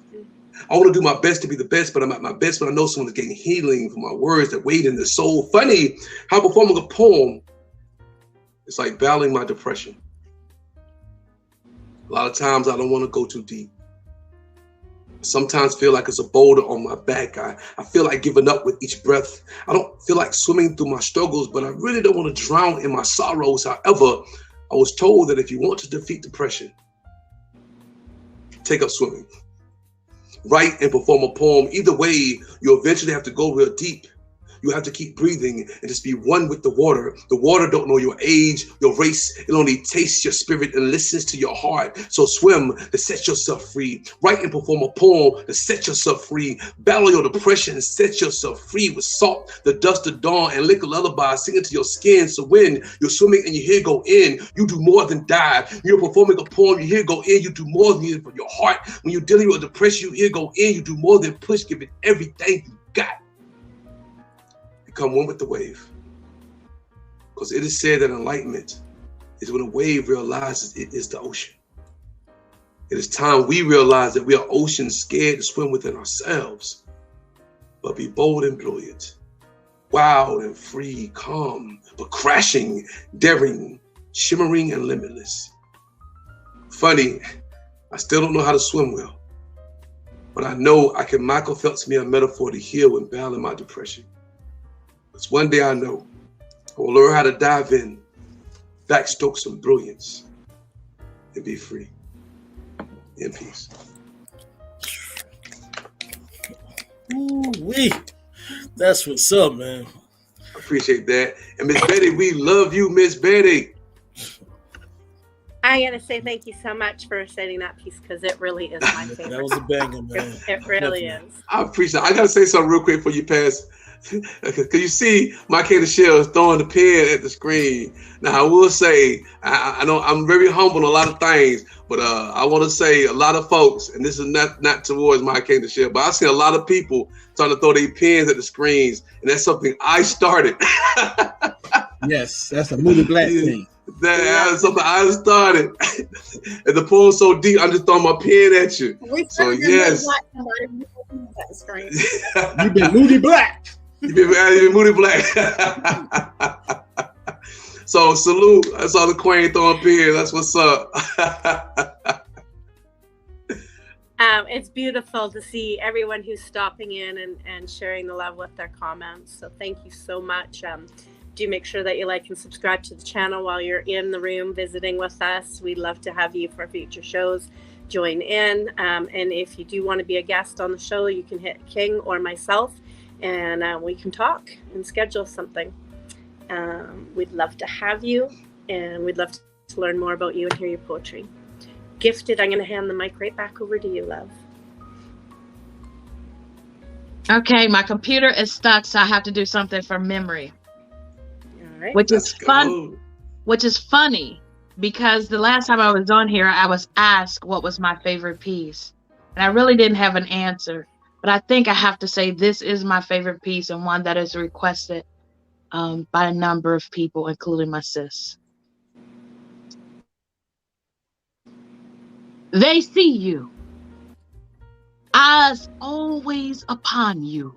I want to do my best to be the best, but I'm at my best when I know someone's getting healing from my words that weighed in their soul. Funny how performing a poem is like battling my depression. A lot of times I don't want to go too deep. Sometimes feel like it's a boulder on my back. I feel like giving up with each breath. I don't feel like swimming through my struggles, but I really don't want to drown in my sorrows. However, I was told that if you want to defeat depression, take up swimming. Write and perform a poem. Either way, you'll eventually have to go real deep. You have to keep breathing and just be one with the water. The water don't know your age, your race. It only tastes your spirit and listens to your heart. So swim to set yourself free. Write and perform a poem to set yourself free. Battle your depression and set yourself free with salt, the dust of dawn, and lick a lullaby, singing to your skin. So when you're swimming and you hear go in, you do more than dive. When you're performing a poem, you hear go in, you do more than you for your heart. When you're dealing with depression, you hear go in, you do more than push, give it everything you got. Become one with the wave. Because it is said that enlightenment is when a wave realizes it is the ocean. It is time we realize that we are ocean scared to swim within ourselves, but be bold and brilliant, wild and free, calm, but crashing, daring, shimmering and limitless. Funny, I still don't know how to swim well, but I know I can. Michael Phelps me a metaphor to heal and battle my depression. Because one day I know I will learn how to dive in, backstroke some brilliance, and be free. In peace. Ooh-wee. That's what's up, man. I appreciate that. And Miss Betty, we love you, Miss Betty. I gotta say thank you so much for reciting that piece because it really is my favorite. That was a banger, man. It really Definitely. is. I appreciate it. I gotta say something real quick before you pass. Because you see my K the Shell is throwing the pen at the screen. Now I will say, I know I'm very humble in a lot of things, but I want to say a lot of folks, and this is not towards my K the Shell, but I've seen a lot of people starting to throw their pens at the screens, and that's something I started. Yes, that's a Moody Black thing. That's something I started. And the poem's so deep, I'm just throwing my pen at you. So yes. You've been Moody Black. You've been Moody Black. So salute. I saw the Queen throwing pins. That's what's up. It's beautiful to see everyone who's stopping in and sharing the love with their comments. So thank you so much. Do make sure that you like and subscribe to the channel while you're in the room visiting with us. We'd love to have you for future shows. Join in. And if you do want to be a guest on the show, you can hit King or myself and we can talk and schedule something. We'd love to have you and we'd love to learn more about you and hear your poetry. Gifted, I'm going to hand the mic right back over to you, love. Okay, my computer is stuck, so I have to do something from memory. All right. Which is fun. Which is funny because the last time I was on here, I was asked what was my favorite piece, and I really didn't have an answer. But I think I have to say this is my favorite piece and one that is requested by a number of people, including my sis. They see you, eyes always upon you,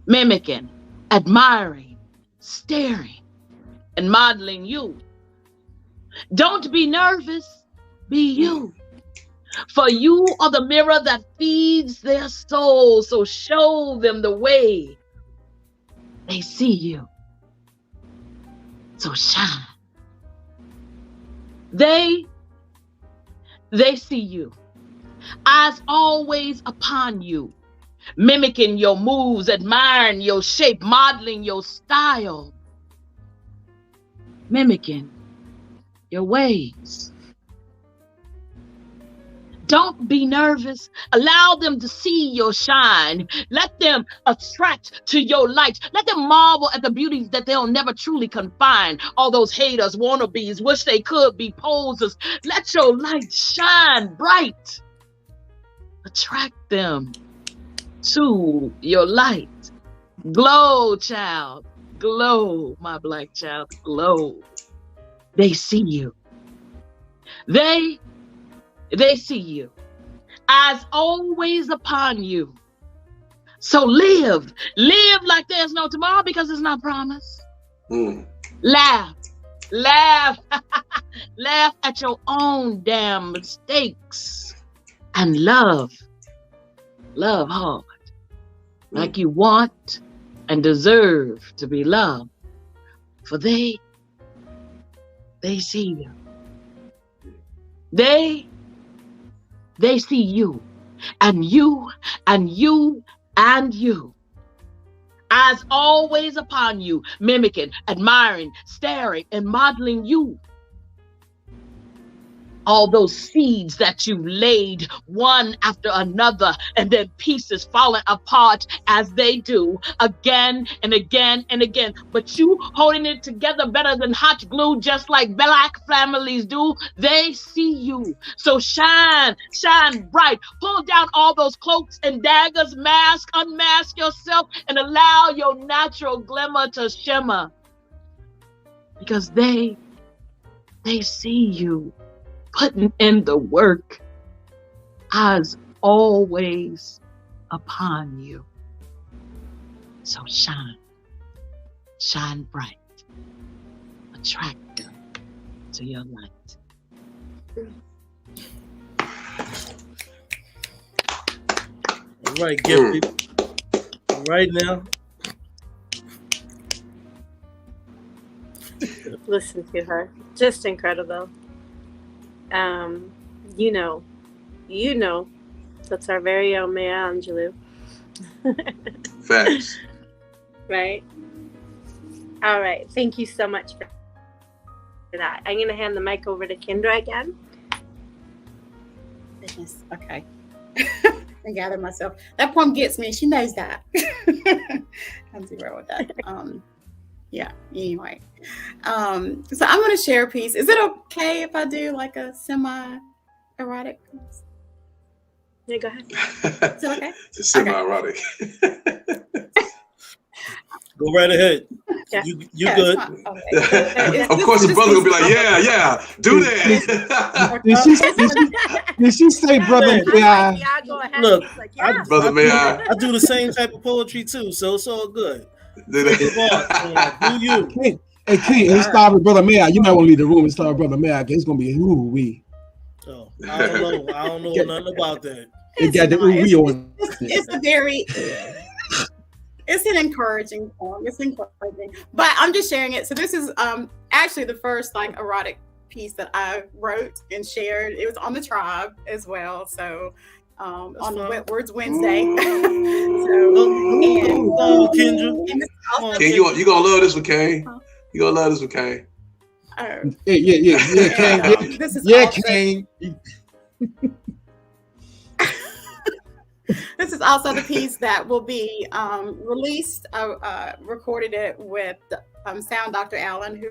mimicking, admiring, staring, and modeling you. Don't be nervous, be you. For you are the mirror that feeds their soul, so show them the way. They see you, so shine. They see you, eyes always upon you, mimicking your moves, admiring your shape, modeling your style, mimicking your ways. Don't be nervous. Allow them to see your shine. Let them attract to your light. Let them marvel at the beauties that they'll never truly confine. All those haters, wannabes, wish they could be posers. Let your light shine bright. Attract them to your light. Glow, child. Glow, my black child. Glow. They see you. They see you, eyes always upon you. So live like there's no tomorrow because it's not promised. Laugh, laugh at your own damn mistakes and love hard like you want and deserve to be loved. For they see you. They see you, and you, and you, and you. eyes always upon you, mimicking, admiring, staring, and modeling you. All those seeds that you laid one after another, and then pieces falling apart as they do again and again and again. But you holding it together better than hot glue, just like black families do. They see you. So shine, shine bright. Pull down all those cloaks and daggers, unmask yourself, and allow your natural glimmer to shimmer. Because they see you putting in the work, eyes always upon you. So shine bright, attract them to your light. All right, Gifted. All right now. Listen to her. Just incredible. You know, that's our very own Maya Angelou. Facts. Right? All right. Thank you so much for that. I'm going to hand the mic over to Kendra again. Goodness. Okay. I gather myself. That poem gets me. She knows that. I'm zero with that. Yeah. Anyway. So I'm going to share a piece. Is it okay if I do like a semi-erotic piece? Yeah, go ahead. Is it okay? It's semi-erotic. Go right ahead. Yeah. You good. Okay. Of course, the brother will be like, yeah, do that. Did she say, brother, Yeah, go ahead. Look, He's like, yeah. Brother, may I? I do the same type of poetry too, so it's all good. Do that. Do you? Hey, King, it started with Brother May. You might want to leave the room and start with Brother May. It's going to be ooh-wee. Oh, I don't know nothing about that. It got the ooh-wee on. It's an encouraging poem. It's encouraging. But I'm just sharing it. So this is actually the first like erotic piece that I wrote and shared. It was on the Tribe as well. So on the Wet Words Wednesday. Kendra. King, you gonna love this one, Kane. You gonna love this one, Kane. Yeah, King. This is King. This is also the piece that will be released. Recorded it with Sound Dr. Allen,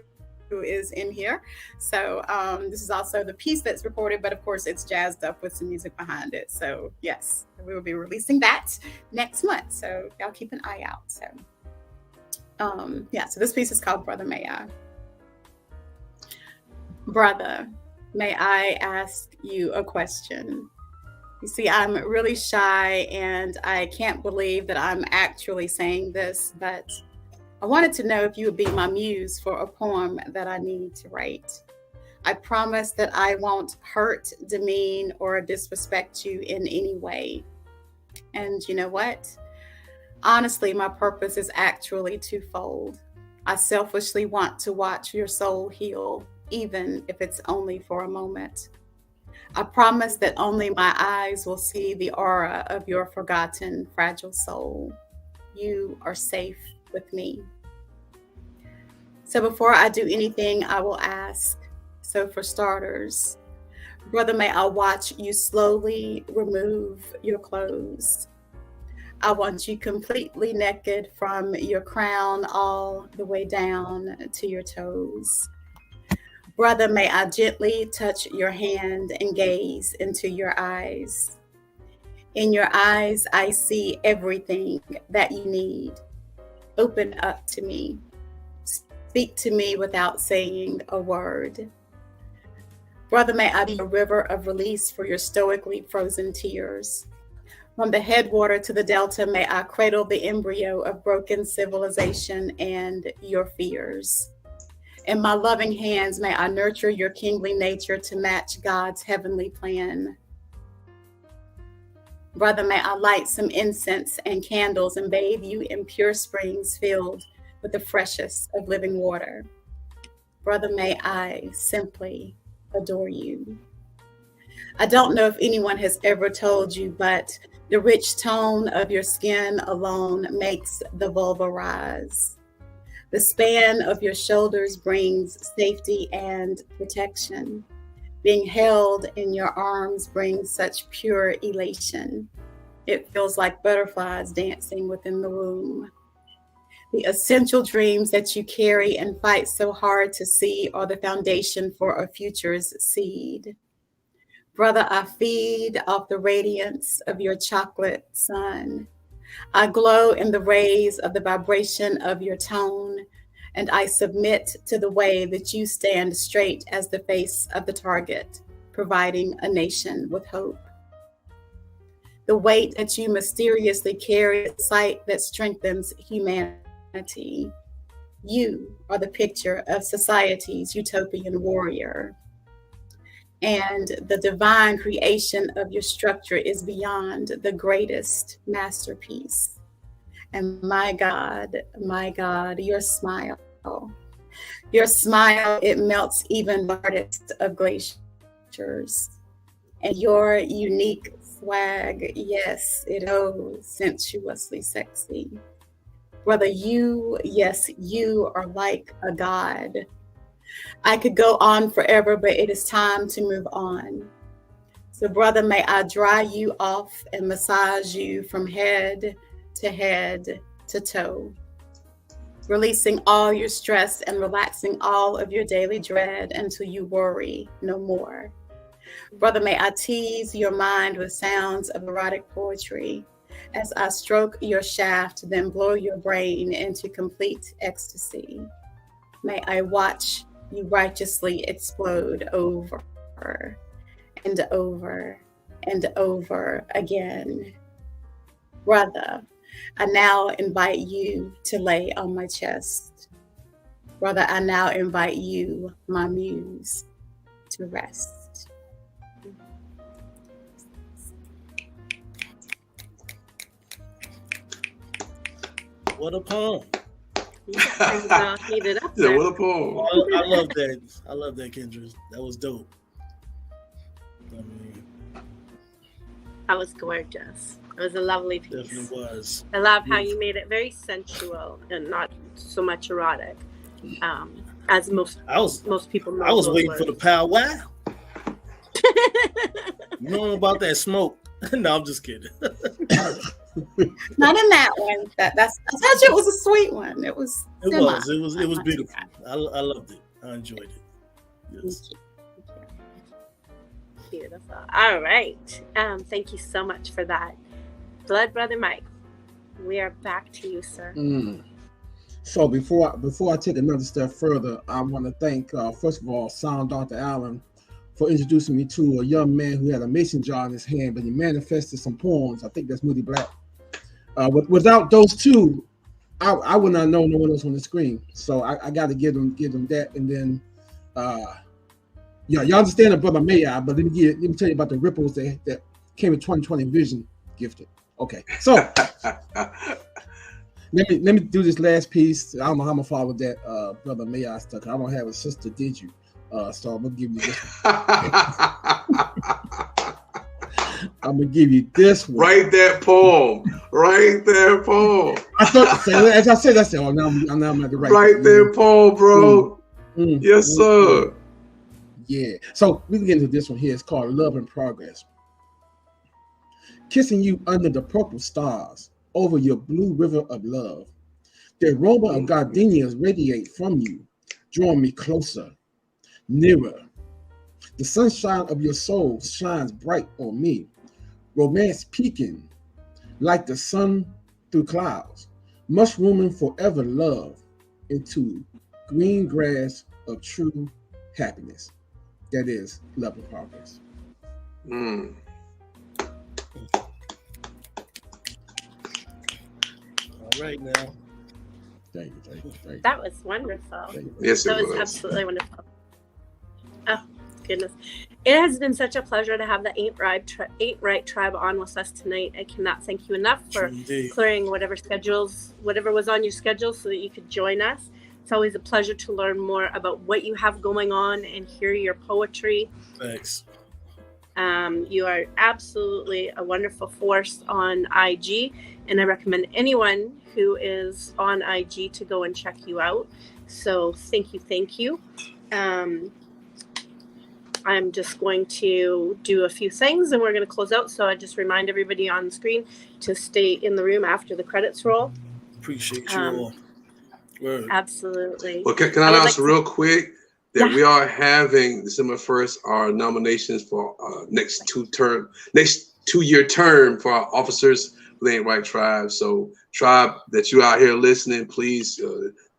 who is in here. So this is also the piece that's recorded, but of course it's jazzed up with some music behind it. So yes, we will be releasing that next month. So y'all keep an eye out. So so this piece is called Brother May I. Brother, may I ask you a question? You see, I'm really shy and I can't believe that I'm actually saying this, but I wanted to know if you would be my muse for a poem that I need to write. I promise that I won't hurt, demean, or disrespect you in any way. And you know what? Honestly, my purpose is actually twofold. I selfishly want to watch your soul heal, even if it's only for a moment. I promise that only my eyes will see the aura of your forgotten, fragile soul. You are safe with me. So before I do anything, I will ask. So for starters, Brother, may I watch you slowly remove your clothes. I want you completely naked from your crown all the way down to your toes. Brother, may I gently touch your hand and gaze into your eyes. In your eyes, I see everything that you need. Open up to me. Speak to me without saying a word. Brother, may I be a river of release for your stoically frozen tears. From the headwater to the delta, may I cradle the embryo of broken civilization and your fears. In my loving hands, may I nurture your kingly nature to match God's heavenly plan. Brother, may I light some incense and candles and bathe you in pure springs filled with the freshest of living water. Brother, may I simply adore you. I don't know if anyone has ever told you, but The rich tone of your skin alone makes the vulva rise. The span of your shoulders brings safety and protection. Being held in your arms brings such pure elation. It feels like butterflies dancing within the womb. The essential dreams that you carry and fight so hard to see are the foundation for a future's seed. Brother, I feed off the radiance of your chocolate sun. I glow in the rays of the vibration of your tone, and I submit to the way that you stand straight as the face of the target, providing a nation with hope. The weight that you mysteriously carry, a sight that strengthens humanity. You are the picture of society's utopian warrior. And the divine creation of your structure is beyond the greatest masterpiece. And my God, your smile, it melts even the hardest of glaciers. And your unique swag, yes, it is sensuously sexy. Brother, you are like a god. I could go on forever, but it is time to move on. So, brother, may I dry you off and massage you from head to toe, releasing all your stress and relaxing all of your daily dread until you worry no more. Brother, may I tease your mind with sounds of erotic poetry as I stroke your shaft, then blow your brain into complete ecstasy. May I watch you righteously explode over and over and over again. Brother, I now invite you to lay on my chest. Brother, I now invite you, my muse, to rest. What a poem. Heat it up Yeah, there. what a poem. I love that. I love that, Kendra. That was dope. I mean, That was gorgeous. It was a lovely piece. definitely was. I love how you made it very sensual and not so much erotic, as most people know. I was those waiting words. for the powwow. You know about that smoke? No, I'm just kidding. Not in that one. I told you it was a sweet one. It was. It was beautiful. I loved it. I enjoyed it. Yes. Beautiful. All right. Thank you so much for that. Blood Brother Mike, we are back to you, sir. So before I take another step further, I want to thank, first of all, Sound Dr. Allen for introducing me to a young man who had a mason jar in his hand, but he manifested some poems. I think that's Moody Black. Without those two, I would not know no one else on the screen. So I got to give them that, and then y'all understand the Brother Mayi, but let me tell you about the ripples that came in 2020 Vision Gifted. Okay, so let me do this last piece. I don't know how I'm gonna follow that Brother Mayi stuff. I don't have a sister, did you? So I'm gonna give you this one. I'm gonna give you this one. Write that poem. Write that poem. As I said, oh, now I'm at the right. Write that poem, bro. Yes, sir. Yeah. So we can get into this one here. It's called Love in Progress. Kissing you under the purple stars, over your blue river of love. The aroma of gardenias radiate from you, drawing me closer, nearer. The sunshine of your soul shines bright on me. Romance peeking like the sun through clouds, mushrooming forever love into green grass of true happiness. That is Love in Progress. All right now. Thank you. That was wonderful. Yes, That it was was. absolutely wonderful. Oh, goodness. It has been such a pleasure to have the Ain't Right Tribe on with us tonight. I cannot thank you enough for Indeed. clearing whatever was on your schedule so that you could join us. It's always a pleasure to learn more about what you have going on and hear your poetry. Thanks. You are absolutely a wonderful force on IG, and I recommend anyone who is on IG to go and check you out. So thank you. I'm just going to do a few things and we're going to close out. So I just remind everybody on the screen to stay in the room after the credits roll. Appreciate you all. Word. Absolutely. Well, can I announce real quick that we are having December 1st our nominations for next 2-year term for our officers for the Ain't Right Tribe. So tribe that you out here listening, please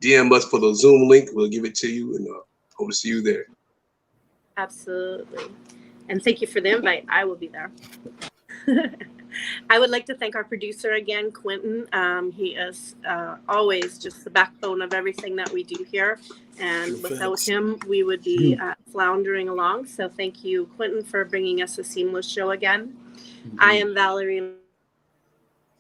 DM us for the Zoom link. We'll give it to you and hope to see you there. Absolutely. And thank you for the invite. I will be there. I would like to thank our producer again, Quentin. He is always just the backbone of everything that we do here. And without him, we would be floundering along. So thank you, Quentin, for bringing us a seamless show again. I am Valerie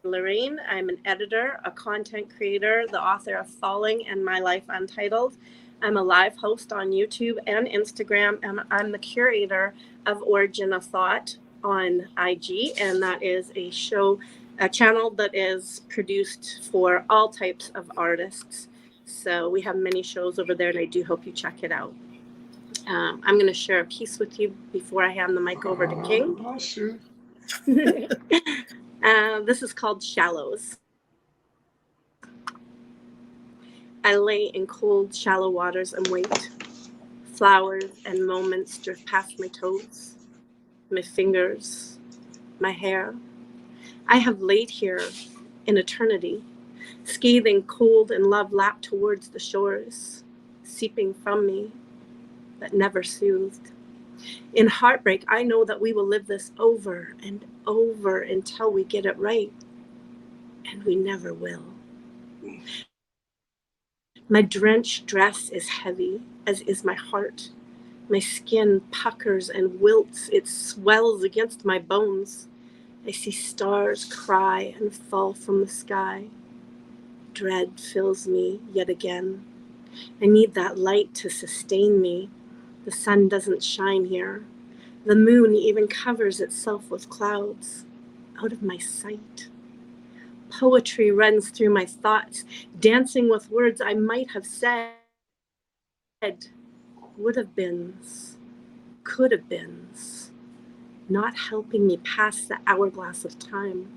Lorraine. I'm an editor, a content creator, the author of Falling and My Life Untitled. I'm a live host on YouTube and Instagram, and I'm the curator of Origin of Thought on IG, and that is a channel that is produced for all types of artists. So we have many shows over there, and I do hope you check it out. I'm going to share a piece with you before I hand the mic over to King. Oh, sure. This is called Shallows. I lay in cold, shallow waters and wait. Flowers and moments drift past my toes, my fingers, my hair. I have laid here in eternity, scathing cold and love lapped towards the shores, seeping from me, but never soothed. In heartbreak, I know that we will live this over and over until we get it right, and we never will. My drenched dress is heavy, as is my heart. My skin puckers and wilts, it swells against my bones. I see stars cry and fall from the sky. Dread fills me yet again. I need that light to sustain me. The sun doesn't shine here. The moon even covers itself with clouds, out of my sight. Poetry runs through my thoughts, dancing with words I might have said. Would have beens, could have beens, not helping me pass the hourglass of time.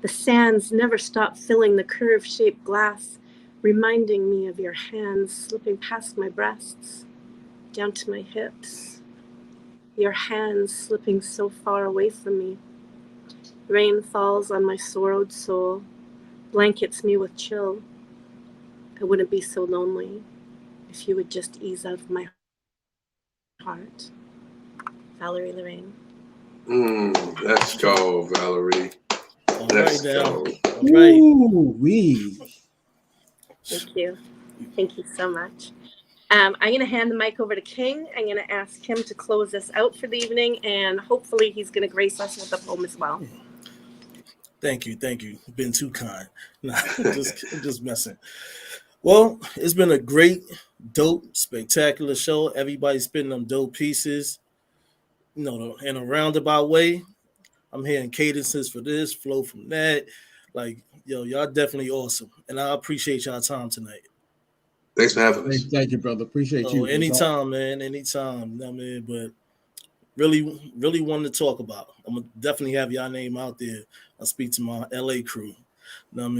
The sands never stop filling the curve-shaped glass, reminding me of your hands slipping past my breasts, down to my hips. Your hands slipping so far away from me. Rain falls on my sorrowed soul, blankets me with chill. I wouldn't be so lonely if you would just ease out of my heart. Valerie Lorraine. Let's go, Valerie. Let's go. Right. Ooh-wee. Thank you. Thank you so much. I'm going to hand the mic over to King. I'm going to ask him to close us out for the evening, and hopefully he's going to grace us with a poem as well. Thank you. You've been too kind. Nah, just messing. Well, it's been a great, dope, spectacular show. Everybody's spitting them dope pieces, in a roundabout way. I'm hearing cadences for this, flow from that. Like, y'all definitely awesome. And I appreciate y'all time tonight. Thanks for having us. Thank you, brother. Appreciate you. Anytime, man. Anytime. But really wanted to talk about. I'm gonna definitely have y'all name out there. I'll speak to my LA crew. I'm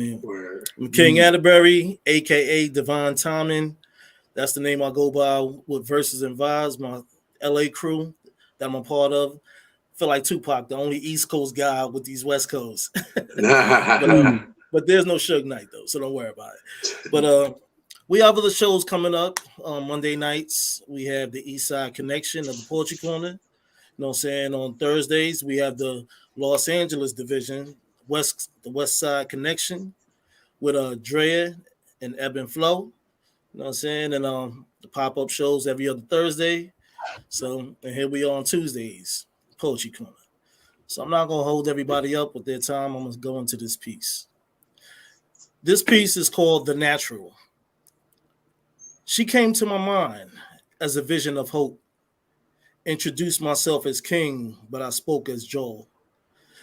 King Atterberry, aka Divine Timing. That's the name I go by with Verses and Vibes, my LA crew that I'm a part of. I feel like Tupac, the only East Coast guy with these West Coast. But there's no Suge Knight though, so don't worry about it. But we have other shows coming up on Monday nights. We have the East Side Connection of the Poetry Corner. You know what I'm saying? On Thursdays, we have the Los Angeles division, the West Side Connection with Drea and Ebb and Flow. You know what I'm saying? And the pop-up shows every other Thursday. So, and here we are on Tuesdays, Poetry Corner. So I'm not going to hold everybody up with their time. I'm going to go into this piece. This piece is called The Natural. She came to my mind as a vision of hope, Introduced myself as King, but I spoke as Joel.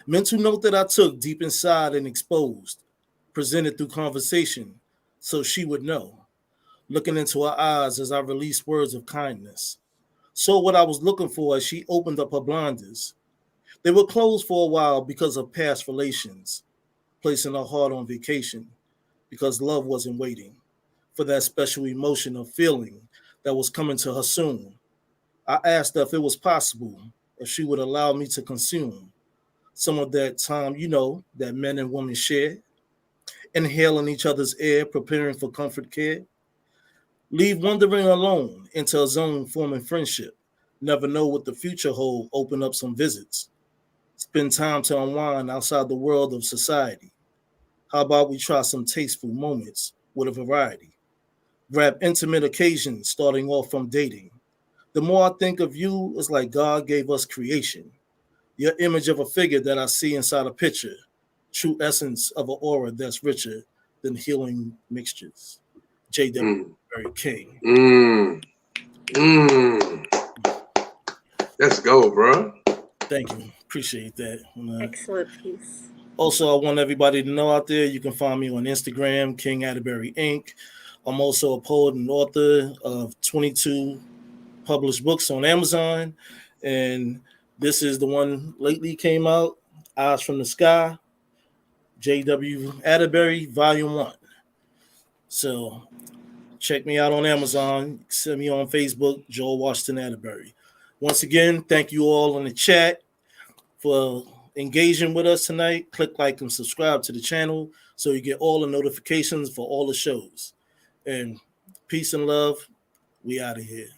Mental note that I took deep inside and exposed, presented through conversation, so she would know. Looking into her eyes as I released words of kindness. Saw what I was looking for as she opened up her blinders. They were closed for a while because of past relations, placing her heart on vacation because love wasn't waiting for that special emotion or feeling that was coming to her soon. I asked her if it was possible, if she would allow me to consume some of that time, that men and women share, inhaling each other's air, preparing for comfort care. Leave wandering alone into a zone forming friendship. Never know what the future hold, open up some visits. Spend time to unwind outside the world of society. How about we try some tasteful moments with a variety? Grab intimate occasions, starting off from dating. The more I think of you, it's like God gave us creation. Your image of a figure that I see inside a picture. True essence of an aura that's richer than healing mixtures. J.W. King. Let's go, bro. Thank you. Appreciate that. Excellent piece. Also, I want everybody to know out there, you can find me on Instagram, King Atterberry Inc. I'm also a poet and author of 22 published books on Amazon. And this is the one lately came out, Eyes from the Sky, J.W. Atterbury, Volume 1. So check me out on Amazon. Send me on Facebook, Joel Washington Atterbury. Once again, thank you all in the chat for engaging with us tonight. Click like and subscribe to the channel so you get all the notifications for all the shows. And peace and love. We out of here.